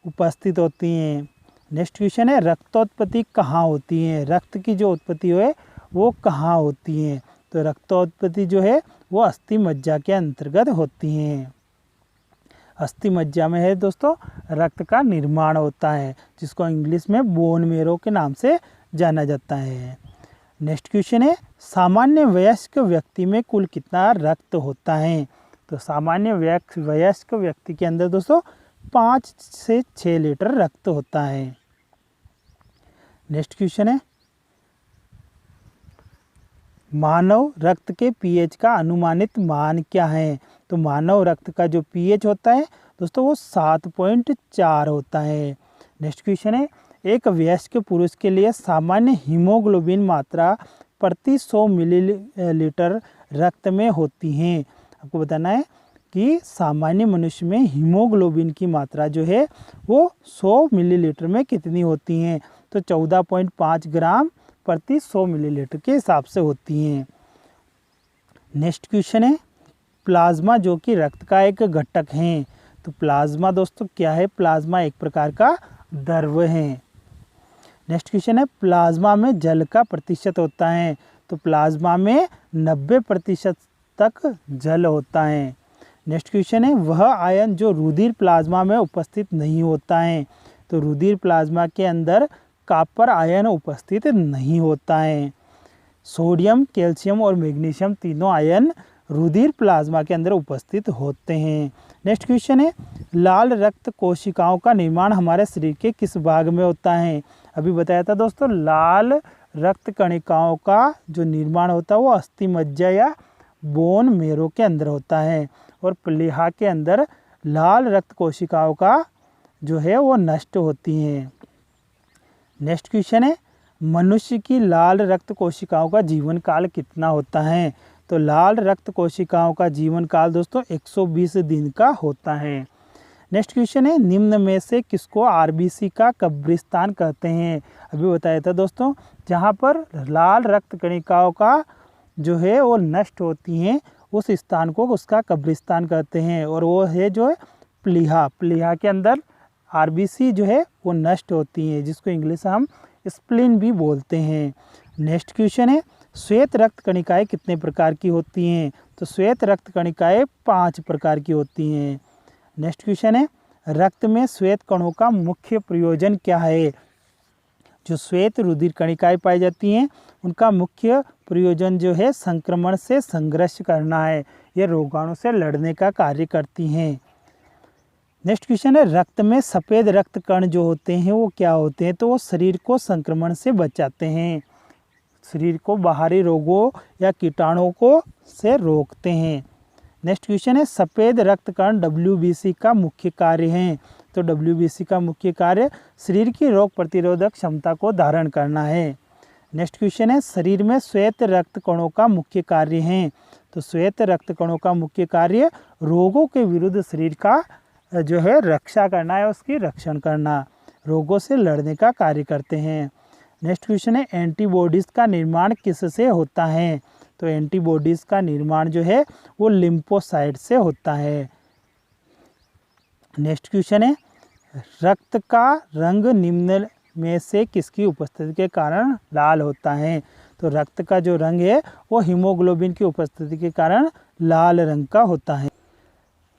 उपस्थित होती हैं। नेक्स्ट क्वेश्चन है रक्तोत्पत्ति कहाँ होती है? रक्त की जो उत्पत्ति है वो कहाँ होती है? तो रक्तोत्पत्ति जो है वो अस्थि मज्जा के अंतर्गत होती हैं। अस्थि मज्जा में है दोस्तों रक्त का निर्माण होता है, जिसको इंग्लिश में बोन मेरो के नाम से जाना जाता है। नेक्स्ट क्वेश्चन है सामान्य वयस्क व्यक्ति में कुल कितना रक्त होता है? तो सामान्य वयस्क व्यक्ति के अंदर दोस्तों 5 से 6 लीटर रक्त होता है। नेक्स्ट क्वेश्चन है मानव रक्त के पीएच का अनुमानित मान क्या है? तो मानव रक्त का जो पीएच होता है दोस्तों वो 7.4 होता है। नेक्स्ट क्वेश्चन है एक वयस्क पुरुष के लिए सामान्य हीमोग्लोबिन मात्रा प्रति 100 मिलीलीटर रक्त में होती है। आपको बताना है कि सामान्य मनुष्य में हीमोग्लोबिन की मात्रा जो है वो 100 मिलीलीटर में कितनी होती हैं? तो 14.5 ग्राम प्रति 100 मिलीलीटर के हिसाब से होती हैं। नेक्स्ट क्वेश्चन है प्लाज्मा जो कि रक्त का एक घटक है। तो प्लाज्मा दोस्तों क्या है? प्लाज्मा एक प्रकार का द्रव है। नेक्स्ट क्वेश्चन है प्लाज्मा में जल का प्रतिशत होता है। तो प्लाज्मा में 90% तक जल होता है। नेक्स्ट क्वेश्चन है वह आयन जो रुधिर प्लाज्मा में उपस्थित नहीं होता है। तो रुधिर प्लाज्मा के अंदर कॉपर आयन उपस्थित नहीं होता है। सोडियम, कैल्शियम और मैग्नीशियम तीनों आयन रुधिर प्लाज्मा के अंदर उपस्थित होते हैं। नेक्स्ट क्वेश्चन है लाल रक्त कोशिकाओं का निर्माण हमारे शरीर के किस भाग में होता है? अभी बताया था दोस्तों लाल रक्त कणिकाओं का जो निर्माण होता है वो अस्थि मज्जा या बोन मेरो के अंदर होता है, और प्लीहा के अंदर लाल रक्त कोशिकाओं का जो है वो नष्ट होती हैं। नेक्स्ट क्वेश्चन है मनुष्य की लाल रक्त कोशिकाओं का जीवन काल कितना होता है? तो लाल रक्त कोशिकाओं का जीवन काल दोस्तों 120 दिन का होता है। नेक्स्ट क्वेश्चन है निम्न में से किसको आरबीसी का कब्रिस्तान कहते हैं? अभी बताया था दोस्तों जहाँ पर लाल रक्त कणिकाओं का जो है वो नष्ट होती हैं उस स्थान को उसका कब्रिस्तान कहते हैं, और वो है जो है प्लीहा। प्लीहा के अंदर आरबीसी जो है वो नष्ट होती हैं, जिसको इंग्लिश में हम स्प्लीन भी बोलते हैं। नेक्स्ट क्वेश्चन है श्वेत रक्त कणिकाएँ कितने प्रकार की होती हैं? तो श्वेत रक्त कणिकाएँ 5 प्रकार की होती हैं। नेक्स्ट क्वेश्चन है रक्त में श्वेत कणों का मुख्य प्रयोजन क्या है? जो श्वेत रुधिर कणिकाएँ पाई जाती हैं उनका मुख्य प्रयोजन जो है संक्रमण से संघर्ष करना है, ये रोगाणु से लड़ने का कार्य करती हैं। नेक्स्ट क्वेश्चन है रक्त में सफ़ेद रक्त कण जो होते हैं वो क्या होते हैं? तो वो शरीर को संक्रमण से बचाते हैं, शरीर को बाहरी रोगों या कीटाणुओं को से रोकते हैं। नेक्स्ट क्वेश्चन है सफ़ेद रक्त कण WBC का मुख्य कार्य है। तो WBC का मुख्य कार्य शरीर की रोग प्रतिरोधक क्षमता को धारण करना है। नेक्स्ट क्वेश्चन है शरीर में श्वेत रक्त कणों का मुख्य कार्य है। तो श्वेत रक्त कणों का मुख्य कार्य रोगों के विरुद्ध शरीर का जो है रक्षा करना है, उसकी रक्षण करना, रोगों से लड़ने का कार्य करते हैं। नेक्स्ट क्वेश्चन है एंटीबॉडीज़ का निर्माण किससे होता है? तो एंटीबॉडीज़ का निर्माण जो है वो लिम्फोसाइट से होता है। नेक्स्ट क्वेश्चन है रक्त का रंग निम्न में से किसकी उपस्थिति के कारण लाल होता है? तो रक्त का जो रंग है वो हीमोग्लोबिन की उपस्थिति के कारण लाल रंग का होता है।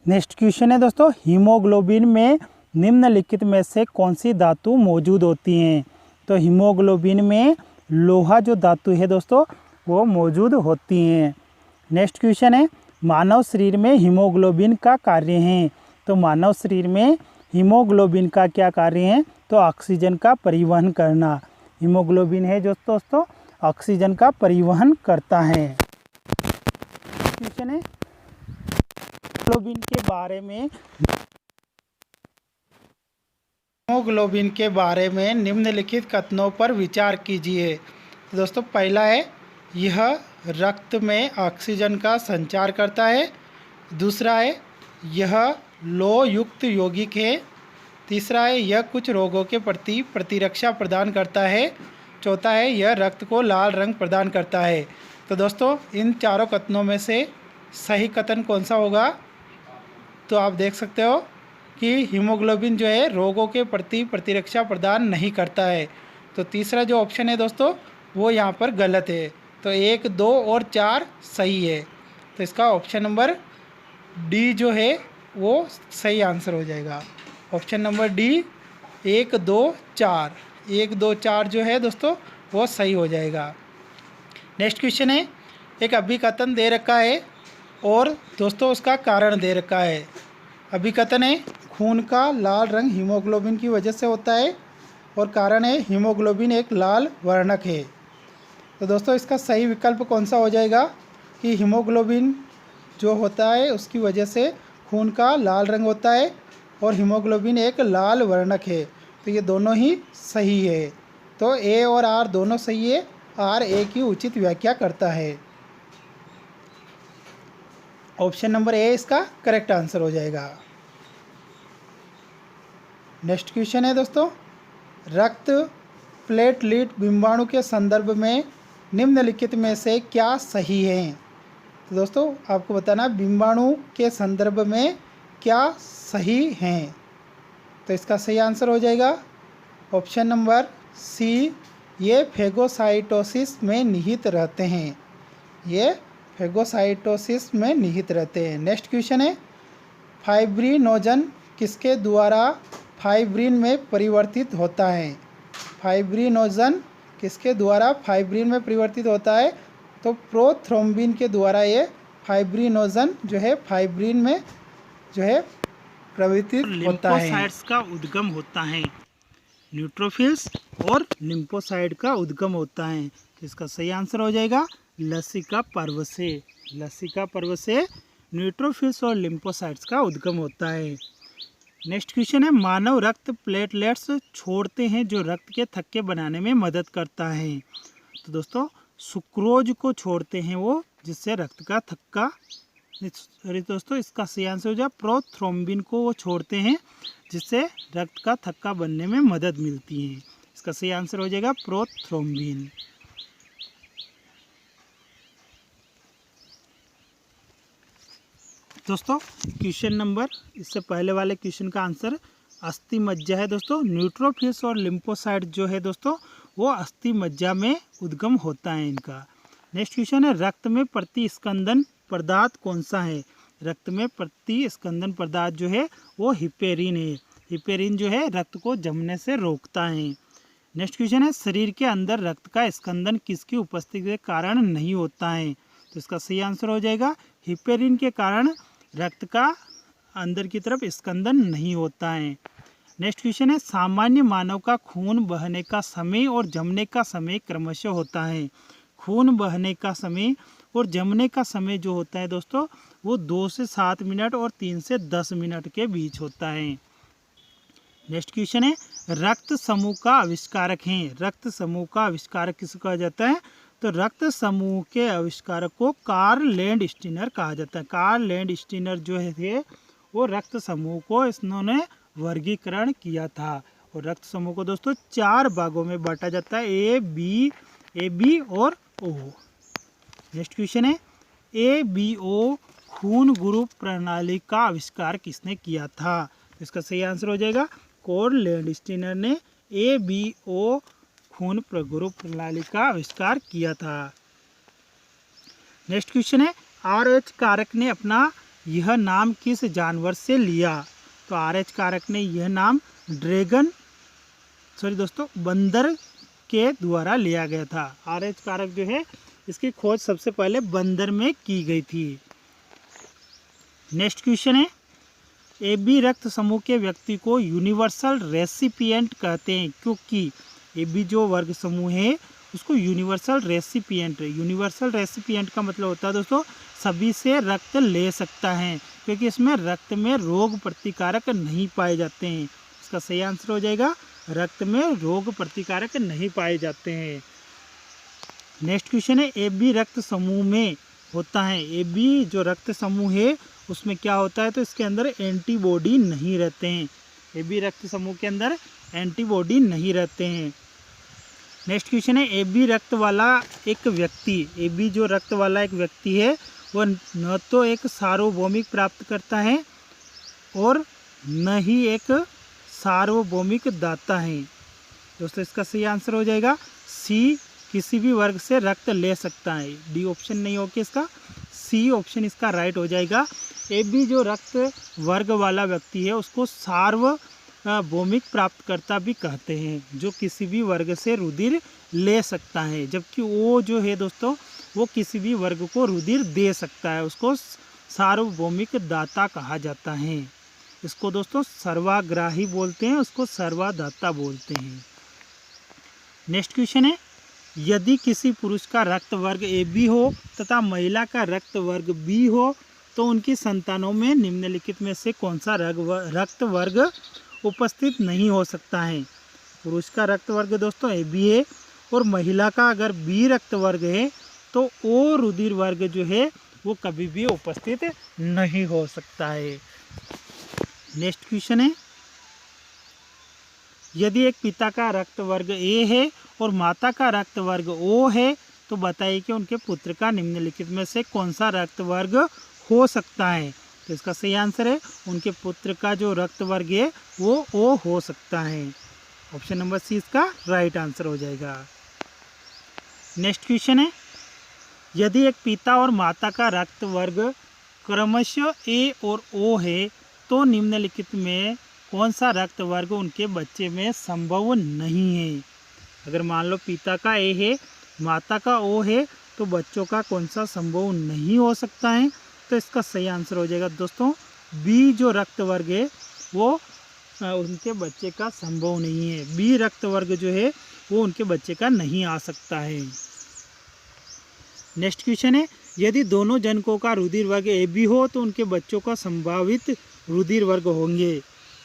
नेक्स्ट क्वेश्चन है दोस्तों हीमोग्लोबिन में निम्नलिखित में से कौन सी धातु मौजूद होती हैं? तो हीमोग्लोबिन में लोहा जो धातु है दोस्तों वो मौजूद होती हैं। नेक्स्ट क्वेश्चन है मानव शरीर में हीमोग्लोबिन का कार्य है। तो मानव शरीर में हीमोग्लोबिन का क्या कार्य है? तो ऑक्सीजन का परिवहन करना। हीमोग्लोबिन है जो दोस्तों ऑक्सीजन का परिवहन करता है। क्वेश्चन है हीमोग्लोबिन के बारे में निम्नलिखित कथनों पर विचार कीजिए। तो दोस्तों पहला है यह रक्त में ऑक्सीजन का संचार करता है। दूसरा है यह लौह युक्त यौगिक है। तीसरा है यह कुछ रोगों के प्रति प्रतिरक्षा प्रदान करता है। चौथा है यह रक्त को लाल रंग प्रदान करता है। तो दोस्तों इन चारों कथनों में से सही कथन कौन सा होगा? तो आप देख सकते हो कि हीमोग्लोबिन जो है रोगों के प्रति प्रतिरक्षा प्रदान नहीं करता है। तो तीसरा जो ऑप्शन है दोस्तों वो यहाँ पर गलत है। तो 1, 2 और 4 सही है। तो इसका ऑप्शन नंबर डी जो है वो सही आंसर हो जाएगा। ऑप्शन नंबर डी 1, 2, 4 1, 2, 4 जो है दोस्तों वो सही हो जाएगा। नेक्स्ट क्वेश्चन है, एक अभिकथन दे रखा है और दोस्तों उसका कारण दे रखा है। अभिकथन है खून का लाल रंग हीमोग्लोबिन की वजह से होता है और कारण है हीमोग्लोबिन एक लाल वर्णक है। तो दोस्तों इसका सही विकल्प कौन सा हो जाएगा कि हीमोग्लोबिन जो होता है उसकी वजह से खून का लाल रंग होता है और हीमोग्लोबिन एक लाल वर्णक है। तो ये दोनों ही सही है। तो ए और आर दोनों सही है। आर ए की उचित व्याख्या करता है। ऑप्शन नंबर ए इसका करेक्ट आंसर हो जाएगा। नेक्स्ट क्वेश्चन है दोस्तों, रक्त प्लेटलेट बिंबाणु के संदर्भ में निम्नलिखित में से क्या सही है? तो दोस्तों आपको बताना बिंबाणु के संदर्भ में क्या सही हैं। तो इसका सही आंसर हो जाएगा ऑप्शन नंबर सी, ये फेगोसाइटोसिस में निहित रहते हैं। ये फेगोसाइटोसिस में निहित रहते हैं। नेक्स्ट क्वेश्चन है, फाइब्रिनोजन किसके द्वारा फाइब्रिन में परिवर्तित होता है? फाइब्रिनोजन किसके द्वारा फाइब्रिन में परिवर्तित होता है? तो प्रोथ्रोम्बिन के द्वारा ये फाइब्रिनोजन जो है फाइब्रिन में जो है परिवर्तित होता है।
लिम्फोसाइट्स का उद्गम होता है, न्यूट्रोफिल्स और लिम्फोसाइट का उद्गम होता है। तो इसका सही आंसर हो जाएगा लसिका पर्व से। लसिका पर्व से न्यूट्रोफिल्स और लिम्फोसाइट्स का उद्गम होता है। नेक्स्ट क्वेश्चन है, मानव रक्त प्लेटलेट्स छोड़ते हैं जो रक्त के थक्के बनाने में मदद करता है। तो दोस्तों सुक्रोज को छोड़ते हैं वो, जिससे रक्त का थक्का, सॉरी दोस्तों इसका सही आंसर हो जाए प्रोथ्रोम्बिन को वो छोड़ते हैं जिससे रक्त का थक्का बनने में मदद मिलती है। इसका सही आंसर हो जाएगा प्रोथ्रोम्बिन। दोस्तों क्वेश्चन नंबर, इससे पहले वाले क्वेश्चन का आंसर अस्थि मज्जा है दोस्तों। न्यूट्रोफिल्स और लिम्फोसाइट जो है दोस्तों वो अस्थि मज्जा में उद्गम होता है इनका। नेक्स्ट क्वेश्चन है, रक्त में प्रतिस्कंदन पदार्थ कौन सा है? रक्त में प्रतिस्कंदन पदार्थ जो है वो हिपेरिन है। हिपेरिन जो है रक्त को जमने से रोकता है। नेक्स्ट क्वेश्चन है, शरीर के अंदर रक्त का स्कंदन किसकी उपस्थिति के कारण नहीं होता है? तो इसका सही आंसर हो जाएगा हिपेरिन के कारण रक्त का अंदर की तरफ स्कंदन नहीं होता है। नेक्स्ट क्वेश्चन है, सामान्य मानव का खून बहने का समय और जमने का समय क्रमशः होता है। खून बहने का समय और जमने का समय जो होता है दोस्तों वो 2 से 7 मिनट और 3 से 10 मिनट के बीच होता है। नेक्स्ट क्वेश्चन है, रक्त समूह का आविष्कारक है। रक्त समूह का आविष्कारक किसे कहा जाता है? तो रक्त समूह के आविष्कारक को कार्ल लैंडस्टीनर कहा जाता है। कार्ल लैंडस्टीनर जो है वो रक्त समूह को इन्होंने वर्गीकरण किया था। और रक्त समूह को दोस्तों 4 भागों में बांटा जाता है, ए बी और ओ। नेक्स्ट क्वेश्चन है, ABO खून ग्रुप प्रणाली का आविष्कार किसने किया था? तो इसका सही आंसर हो जाएगा कार्ल लैंडस्टीनर ने ABO खून ग्रुप प्रणाली का आविष्कार किया था। नेक्स्ट क्वेश्चन है, RH कारक ने अपना यह नाम किस जानवर से लिया? तो RH कारक ने यह नाम बंदर के द्वारा लिया गया था। RH कारक जो है इसकी खोज सबसे पहले बंदर में की गई थी। नेक्स्ट क्वेश्चन है, AB रक्त समूह के व्यक्ति को यूनिवर्सल रेसिपिएंट कहते हैं क्योंकि AB जो वर्ग समूह है उसको यूनिवर्सल रेसिपिएंट है। यूनिवर्सल रेसिपिएंट का मतलब होता है दोस्तों सभी से रक्त ले सकता है, क्योंकि इसमें रक्त में रोग प्रतिकारक नहीं पाए जाते हैं। इसका सही आंसर हो जाएगा रक्त में रोग प्रतिकारक नहीं पाए जाते हैं। नेक्स्ट क्वेश्चन है, AB रक्त समूह में होता है। AB जो रक्त समूह है उसमें क्या होता है? तो इसके अंदर एंटीबॉडी नहीं रहते हैं। AB रक्त समूह के अंदर एंटीबॉडी नहीं रहते हैं। नेक्स्ट क्वेश्चन है AB रक्त वाला एक व्यक्ति, AB जो रक्त वाला एक व्यक्ति है वो न तो एक सार्वभौमिक प्राप्त करता है और न ही एक सार्वभौमिक दाता है। दोस्तों इसका सही आंसर हो जाएगा C, किसी भी वर्ग से रक्त ले सकता है। डी ऑप्शन नहीं होगा इसका, C ऑप्शन इसका राइट हो जाएगा। AB जो रक्त वर्ग वाला व्यक्ति है उसको सार्वभौमिक प्राप्तकर्ता भी कहते हैं, जो किसी भी वर्ग से रुधिर ले सकता है। जबकि O जो है दोस्तों वो किसी भी वर्ग को रुधिर दे सकता है, उसको सार्वभौमिक दाता कहा जाता है। इसको दोस्तों सर्वाग्राही बोलते हैं, उसको सर्वादाता बोलते हैं। नेक्स्ट क्वेश्चन है यदि किसी पुरुष का रक्त वर्ग AB हो तथा महिला का रक्त वर्ग B हो तो उनकी संतानों में निम्नलिखित में से कौन सा रक्त वर्ग उपस्थित नहीं हो सकता है। पुरुष का रक्त वर्ग दोस्तों AB है और महिला का अगर B रक्त वर्ग है तो O रुधिर वर्ग जो है वो कभी भी उपस्थित नहीं हो सकता है। नेक्स्ट क्वेश्चन है यदि एक पिता का रक्त वर्ग A है और माता का रक्त वर्ग O है तो बताइए कि उनके पुत्र का निम्नलिखित में से कौन सा रक्त वर्ग हो सकता है। तो इसका सही आंसर है उनके पुत्र का जो रक्त वर्ग है वो O हो सकता है। ऑप्शन नंबर C इसका राइट आंसर हो जाएगा। नेक्स्ट क्वेश्चन है यदि एक पिता और माता का रक्त वर्ग क्रमशः A और O है तो निम्नलिखित में कौन सा रक्त वर्ग उनके बच्चे में संभव नहीं है। अगर मान लो पिता का A है माता का O है तो बच्चों का कौन सा संभव नहीं हो सकता है। तो इसका सही आंसर हो जाएगा दोस्तों B जो रक्त वर्ग है वो उनके बच्चे का संभव नहीं है। B रक्त वर्ग जो है वो उनके बच्चे का नहीं आ सकता है। नेक्स्ट क्वेश्चन है यदि दोनों जनकों का रुधिर वर्ग AB हो तो उनके बच्चों का संभावित रुधिर वर्ग होंगे।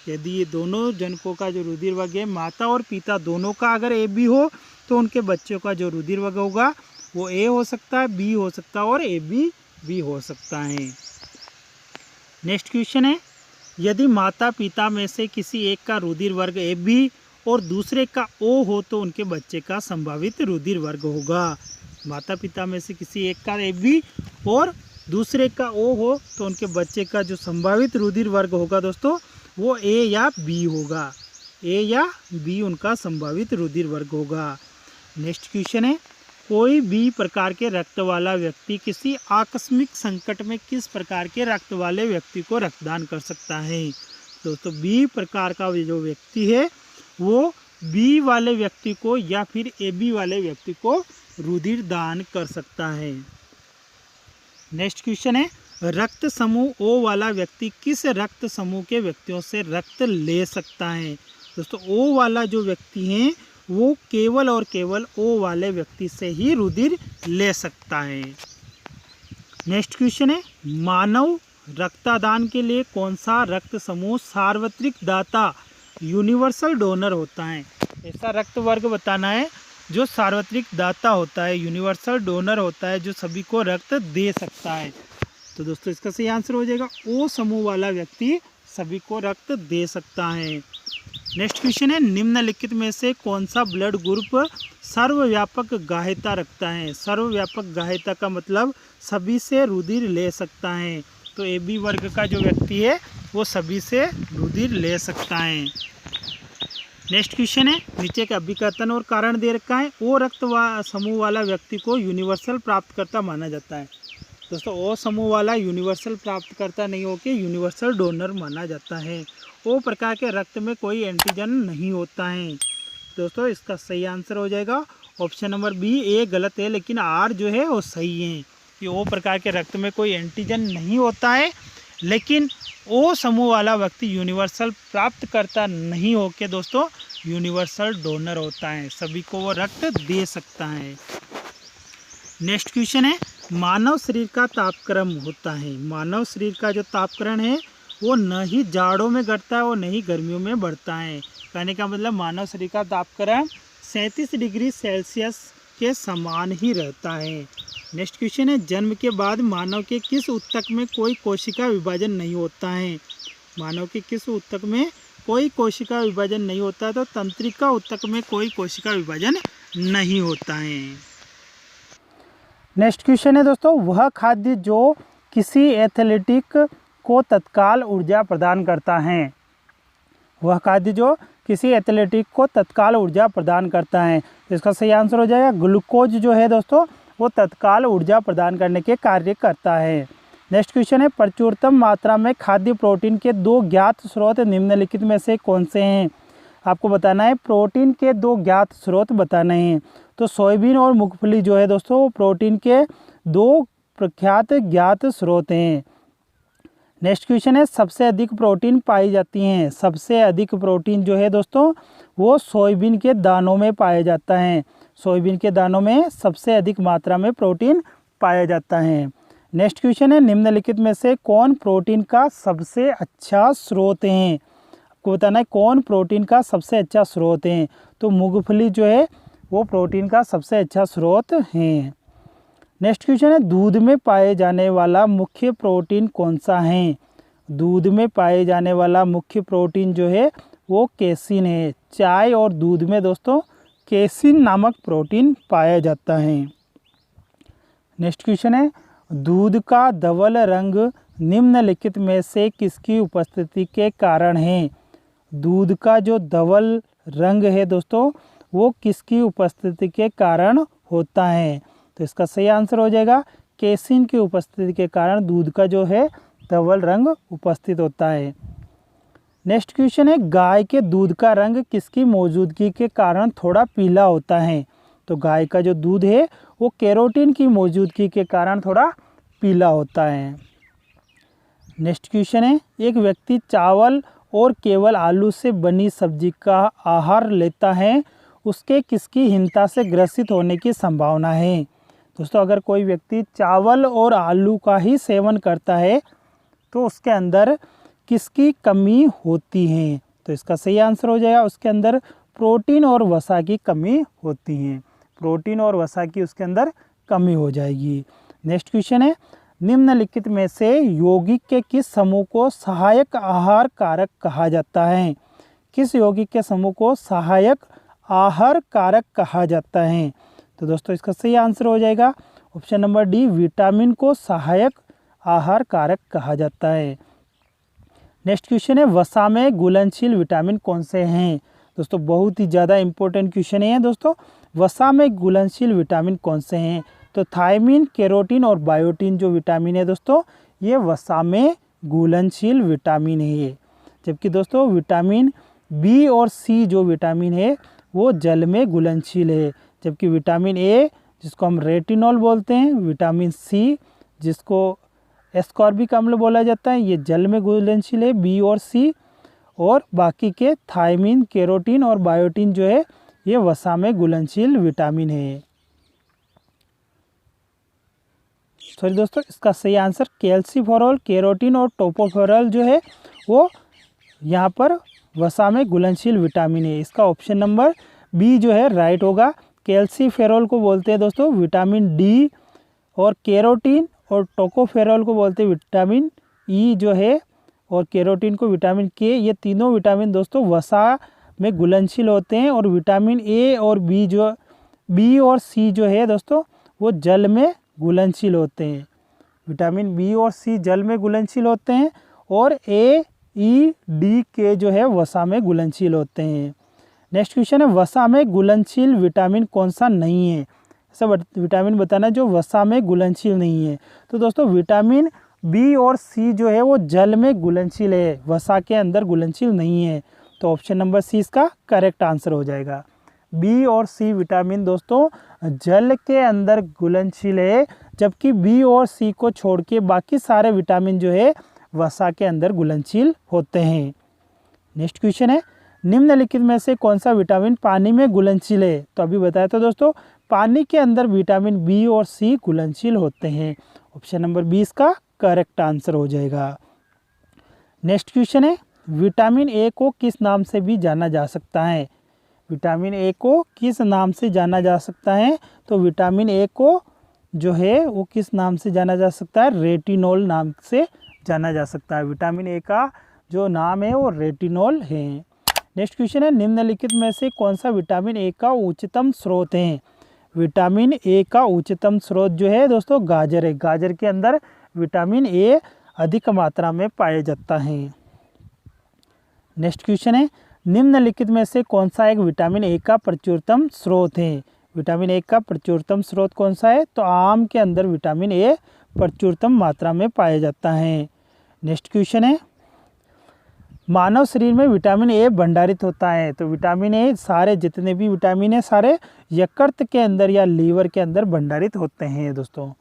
यदि ये दोनों जनकों का जो रुधिर वर्ग है माता और पिता दोनों का अगर AB हो तो उनके बच्चों का जो रुधिर वर्ग होगा वो A हो सकता है, B हो सकता है और AB भी हो सकता है। नेक्स्ट क्वेश्चन है यदि माता पिता में से किसी एक का रुधिर वर्ग AB और दूसरे का O हो तो उनके बच्चे का संभावित रुधिर वर्ग होगा। माता पिता में से किसी एक का AB और दूसरे का O हो तो उनके बच्चे का जो संभावित रुधिर वर्ग होगा दोस्तों वो A या B होगा। A या B उनका संभावित रुधिर वर्ग होगा। नेक्स्ट क्वेश्चन है कोई भी प्रकार के रक्त वाला व्यक्ति किसी आकस्मिक संकट में किस प्रकार के रक्त वाले व्यक्ति को रक्तदान कर सकता है। दोस्तों B प्रकार का जो व्यक्ति है वो B वाले व्यक्ति को या फिर AB वाले व्यक्ति को रुधिर दान कर सकता है। नेक्स्ट क्वेश्चन है रक्त समूह O वाला व्यक्ति किस रक्त समूह के व्यक्तियों से रक्त ले सकता है। दोस्तों O वाला जो व्यक्ति है वो केवल और केवल O वाले व्यक्ति से ही रुधिर ले सकता है। नेक्स्ट क्वेश्चन है मानव रक्तदान के लिए कौन सा रक्त समूह सार्वत्रिक दाता यूनिवर्सल डोनर होता है। ऐसा रक्त वर्ग बताना है जो सार्वत्रिक दाता होता है, यूनिवर्सल डोनर होता है, जो सभी को रक्त दे सकता है। तो दोस्तों इसका सही आंसर हो जाएगा O समूह वाला व्यक्ति सभी को रक्त दे सकता है। नेक्स्ट क्वेश्चन है निम्नलिखित में से कौन सा ब्लड ग्रुप सर्वव्यापक गाह्यता रखता है। सर्वव्यापक गाह्यता का मतलब सभी से रुधिर ले सकता है। तो AB वर्ग का जो व्यक्ति है वो सभी से रुधिर ले सकता है। नेक्स्ट क्वेश्चन है नीचे का अभिकथन और कारण दे रखा है O रक्त समूह वाला व्यक्ति को यूनिवर्सल प्राप्तकर्ता माना जाता है। दोस्तों O समूह वाला यूनिवर्सल प्राप्तकर्ता नहीं होकर यूनिवर्सल डोनर माना जाता है। O प्रकार के रक्त में कोई एंटीजन नहीं होता है। दोस्तों इसका सही आंसर हो जाएगा ऑप्शन नंबर B। A गलत है लेकिन R जो है वो सही है कि O प्रकार के रक्त में कोई एंटीजन नहीं होता है, लेकिन O समूह वाला व्यक्ति यूनिवर्सल प्राप्तकर्ता नहीं होकर दोस्तों यूनिवर्सल डोनर होता है, सभी को वो रक्त दे सकता है। नेक्स्ट क्वेश्चन है मानव शरीर का तापक्रम होता है। मानव शरीर का जो तापक्रम है वो न ही जाड़ों में घटता है और न ही गर्मियों में बढ़ता है। कहने का मतलब मानव शरीर का तापक्रम 37 डिग्री सेल्सियस के समान ही रहता है। नेक्स्ट क्वेश्चन है जन्म के बाद मानव के किस ऊतक में कोई कोशिका विभाजन नहीं होता है। मानव के किस ऊतक में कोई कोशिका विभाजन नहीं होता है। तो तंत्रिका ऊतक में कोई कोशिका विभाजन नहीं होता है।
नेक्स्ट क्वेश्चन है दोस्तों, वह खाद्य जो किसी एथलेटिक को तत्काल ऊर्जा प्रदान करता है। वह खाद्य जो किसी एथलेटिक को तत्काल ऊर्जा प्रदान करता है, तो इसका सही आंसर हो जाएगा ग्लूकोज जो है दोस्तों, वो तत्काल ऊर्जा प्रदान करने के कार्य करता है। नेक्स्ट क्वेश्चन है, प्रचुरतम मात्रा में खाद्य प्रोटीन के 2 ज्ञात स्रोत निम्नलिखित में से कौन से हैं। आपको बताना है प्रोटीन के 2 ज्ञात स्रोत बताने हैं। तो सोयाबीन और मूंगफली जो है दोस्तों, वो प्रोटीन के 2 प्रख्यात ज्ञात स्रोत हैं। नेक्स्ट क्वेश्चन है, सबसे अधिक प्रोटीन पाई जाती हैं। सबसे अधिक प्रोटीन जो है दोस्तों, वो सोयाबीन के दानों में पाया जाता है। सोयाबीन के दानों में सबसे अधिक मात्रा में प्रोटीन पाया जाता है। नेक्स्ट क्वेश्चन है, निम्नलिखित में से कौन प्रोटीन का सबसे अच्छा स्रोत है। आपको बताना है कौन प्रोटीन का सबसे अच्छा स्रोत है। तो मूंगफली जो है वो प्रोटीन का सबसे अच्छा स्रोत है। नेक्स्ट क्वेश्चन है, दूध में पाए जाने वाला मुख्य प्रोटीन कौन सा है। दूध में पाए जाने वाला मुख्य प्रोटीन जो है वो केसिन है। चाय और दूध में दोस्तों केसिन नामक प्रोटीन पाया जाता है। नेक्स्ट क्वेश्चन है, दूध का धवल रंग निम्नलिखित में से किसकी उपस्थिति के कारण है। दूध का जो धवल रंग है दोस्तों, वो किसकी उपस्थिति के कारण होता है। तो इसका सही आंसर हो जाएगा केसिन की उपस्थिति के कारण दूध का जो है धवल रंग उपस्थित होता है। नेक्स्ट क्वेश्चन है, गाय के दूध का रंग किसकी मौजूदगी के कारण थोड़ा पीला होता है। तो गाय का जो दूध है वो कैरोटीन की मौजूदगी के कारण थोड़ा पीला होता है। नेक्स्ट क्वेश्चन है, एक व्यक्ति चावल और केवल आलू से बनी सब्जी का आहार लेता है, उसके किसकी हीनता से ग्रसित होने की संभावना है। दोस्तों अगर कोई व्यक्ति चावल और आलू का ही सेवन करता है तो उसके अंदर किसकी कमी होती है। तो इसका सही आंसर हो जाएगा उसके अंदर प्रोटीन और वसा की कमी होती है। प्रोटीन और वसा की उसके अंदर कमी हो जाएगी। नेक्स्ट क्वेश्चन है, निम्नलिखित में से यौगिक के किस समूह को सहायक आहार कारक कहा जाता है। किस यौगिक के समूह को सहायक आहार कारक कहा जाता है। तो दोस्तों इसका सही आंसर हो जाएगा ऑप्शन नंबर डी, विटामिन को सहायक आहार कारक कहा जाता है। नेक्स्ट क्वेश्चन है, वसा में घुलनशील विटामिन कौन से हैं। दोस्तों बहुत ही ज़्यादा इंपॉर्टेंट क्वेश्चन है दोस्तों, वसा में घुलनशील विटामिन कौन से हैं। तो थायमिन, केरोटीन और बायोटीन जो विटामिन है दोस्तों, ये वसा में घुलनशील विटामिन है। जबकि दोस्तों विटामिन बी और सी जो विटामिन है वो जल में घुलनशील है। जबकि विटामिन ए जिसको हम रेटिनॉल बोलते हैं, विटामिन सी जिसको एस्कॉर्बिक अम्ल बोला जाता है, ये जल में घुलनशील है बी और सी। और बाकी के थायमिन, केरोटीन और बायोटीन जो है ये वसा में घुलनशील विटामिन है। सॉरी दोस्तों, इसका सही आंसर कैल्सीफेरॉल, केरोटीन और टोकोफेरॉल जो है वो यहाँ पर वसा में घुलनशील विटामिन है। इसका ऑप्शन नंबर बी जो है राइट होगा। कैल्सीफेरॉल को बोलते हैं दोस्तों विटामिन डी, और केरोटीन और टोकोफेरॉल को बोलते हैं विटामिन ई जो है, और केरोटीन को विटामिन के। ये तीनों विटामिन दोस्तों वसा में घुलनशील होते हैं। और विटामिन ए और बी और सी जो है दोस्तों वो जल में घुलनशील होते हैं। विटामिन बी और सी जल में घुलनशील होते हैं और ए, ई, डी, के जो है वसा में घुलनशील होते हैं। नेक्स्ट क्वेश्चन है, वसा में घुलनशील विटामिन कौन सा नहीं है। ऐसा विटामिन बताना जो वसा में घुलनशील नहीं है। तो दोस्तों विटामिन बी और सी जो है वो जल में घुलनशील है, वसा के अंदर घुलनशील नहीं है। तो ऑप्शन नंबर सी इसका करेक्ट आंसर हो जाएगा। बी और सी विटामिन दोस्तों जल के अंदर घुलनशील है, जबकि बी और सी को छोड़ के बाकी सारे विटामिन जो है वसा के अंदर घुलनशील होते हैं। नेक्स्ट क्वेश्चन है, निम्नलिखित में से कौन सा विटामिन पानी में घुलनशील है। तो अभी बताया था दोस्तों पानी के अंदर विटामिन बी और सी घुलनशील होते हैं। ऑप्शन नंबर 20 का करेक्ट आंसर हो जाएगा। नेक्स्ट क्वेश्चन है, विटामिन ए को किस नाम से भी जाना जा सकता है। विटामिन ए को किस नाम से जाना जा सकता है। तो विटामिन ए को जो है वो किस नाम से जाना जा सकता है, रेटिनॉल नाम से जाना जा सकता है। विटामिन ए का जो नाम है वो रेटिनॉल है। नेक्स्ट क्वेश्चन है, निम्नलिखित में से कौन सा विटामिन ए का उच्चतम स्रोत है। विटामिन ए का उच्चतम स्रोत जो है दोस्तों गाजर है। गाजर के अंदर विटामिन ए अधिक मात्रा में पाया जाता है। नेक्स्ट क्वेश्चन है, निम्नलिखित में से कौन सा एक विटामिन ए का प्रचुरतम स्रोत है। विटामिन ए का प्रचुरतम स्रोत कौन सा है, तो आम के अंदर विटामिन ए प्रचुरतम मात्रा में पाया जाता है। नेक्स्ट क्वेश्चन है, मानव शरीर में विटामिन ए भंडारित होता है। तो विटामिन ए सारे जितने भी विटामिन है सारे यकृत के अंदर या लीवर के अंदर भंडारित होते हैं दोस्तों।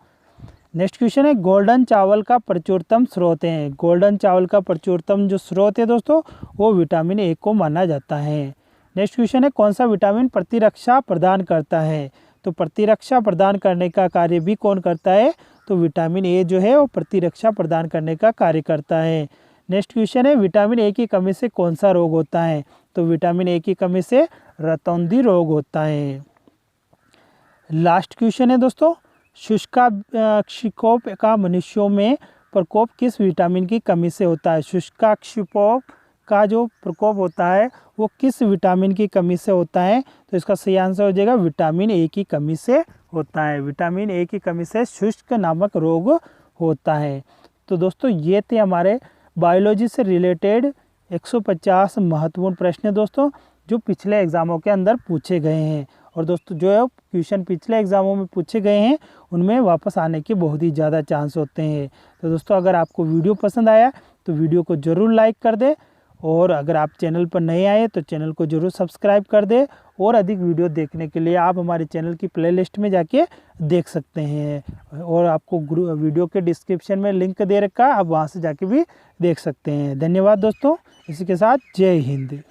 नेक्स्ट क्वेश्चन है, गोल्डन चावल का प्रचुरतम स्रोत है। गोल्डन चावल का प्रचुरतम जो स्रोत है दोस्तों वो विटामिन ए को माना जाता है। नेक्स्ट क्वेश्चन है, कौन सा विटामिन प्रतिरक्षा प्रदान करता है। तो प्रतिरक्षा प्रदान करने का कार्य भी कौन करता है, तो विटामिन ए जो है वो प्रतिरक्षा प्रदान करने का कार्य करता है। नेक्स्ट क्वेश्चन है, विटामिन ए की कमी से कौन सा रोग होता है। तो विटामिन ए की कमी से रतौंधी रोग होता है। लास्ट क्वेश्चन है दोस्तों, शुष्काक्षिकोप का मनुष्यों में प्रकोप किस विटामिन की कमी से होता है। शुष्काक्षिकोप का जो प्रकोप होता है वो किस विटामिन की कमी से होता है, तो इसका सही आंसर हो जाएगा विटामिन ए की कमी से होता है। विटामिन ए की कमी से शुष्क नामक रोग होता है। तो दोस्तों ये थे हमारे बायोलॉजी से रिलेटेड 150 महत्वपूर्ण प्रश्न दोस्तों जो पिछले एग्ज़ामों के अंदर पूछे गए हैं। और दोस्तों जो है क्वेश्चन पिछले एग्ज़ामों में पूछे गए हैं उनमें वापस आने के बहुत ही ज़्यादा चांस होते हैं। तो दोस्तों अगर आपको वीडियो पसंद आया तो वीडियो को ज़रूर लाइक कर दें, और अगर आप चैनल पर नए आए तो चैनल को ज़रूर सब्सक्राइब कर दें। और अधिक वीडियो देखने के लिए आप हमारे चैनल की प्लेलिस्ट में जाके देख सकते हैं, और आपको वीडियो के डिस्क्रिप्शन में लिंक दे रखा है, आप वहाँ से जाके भी देख सकते हैं। धन्यवाद दोस्तों, इसी के साथ जय हिंद।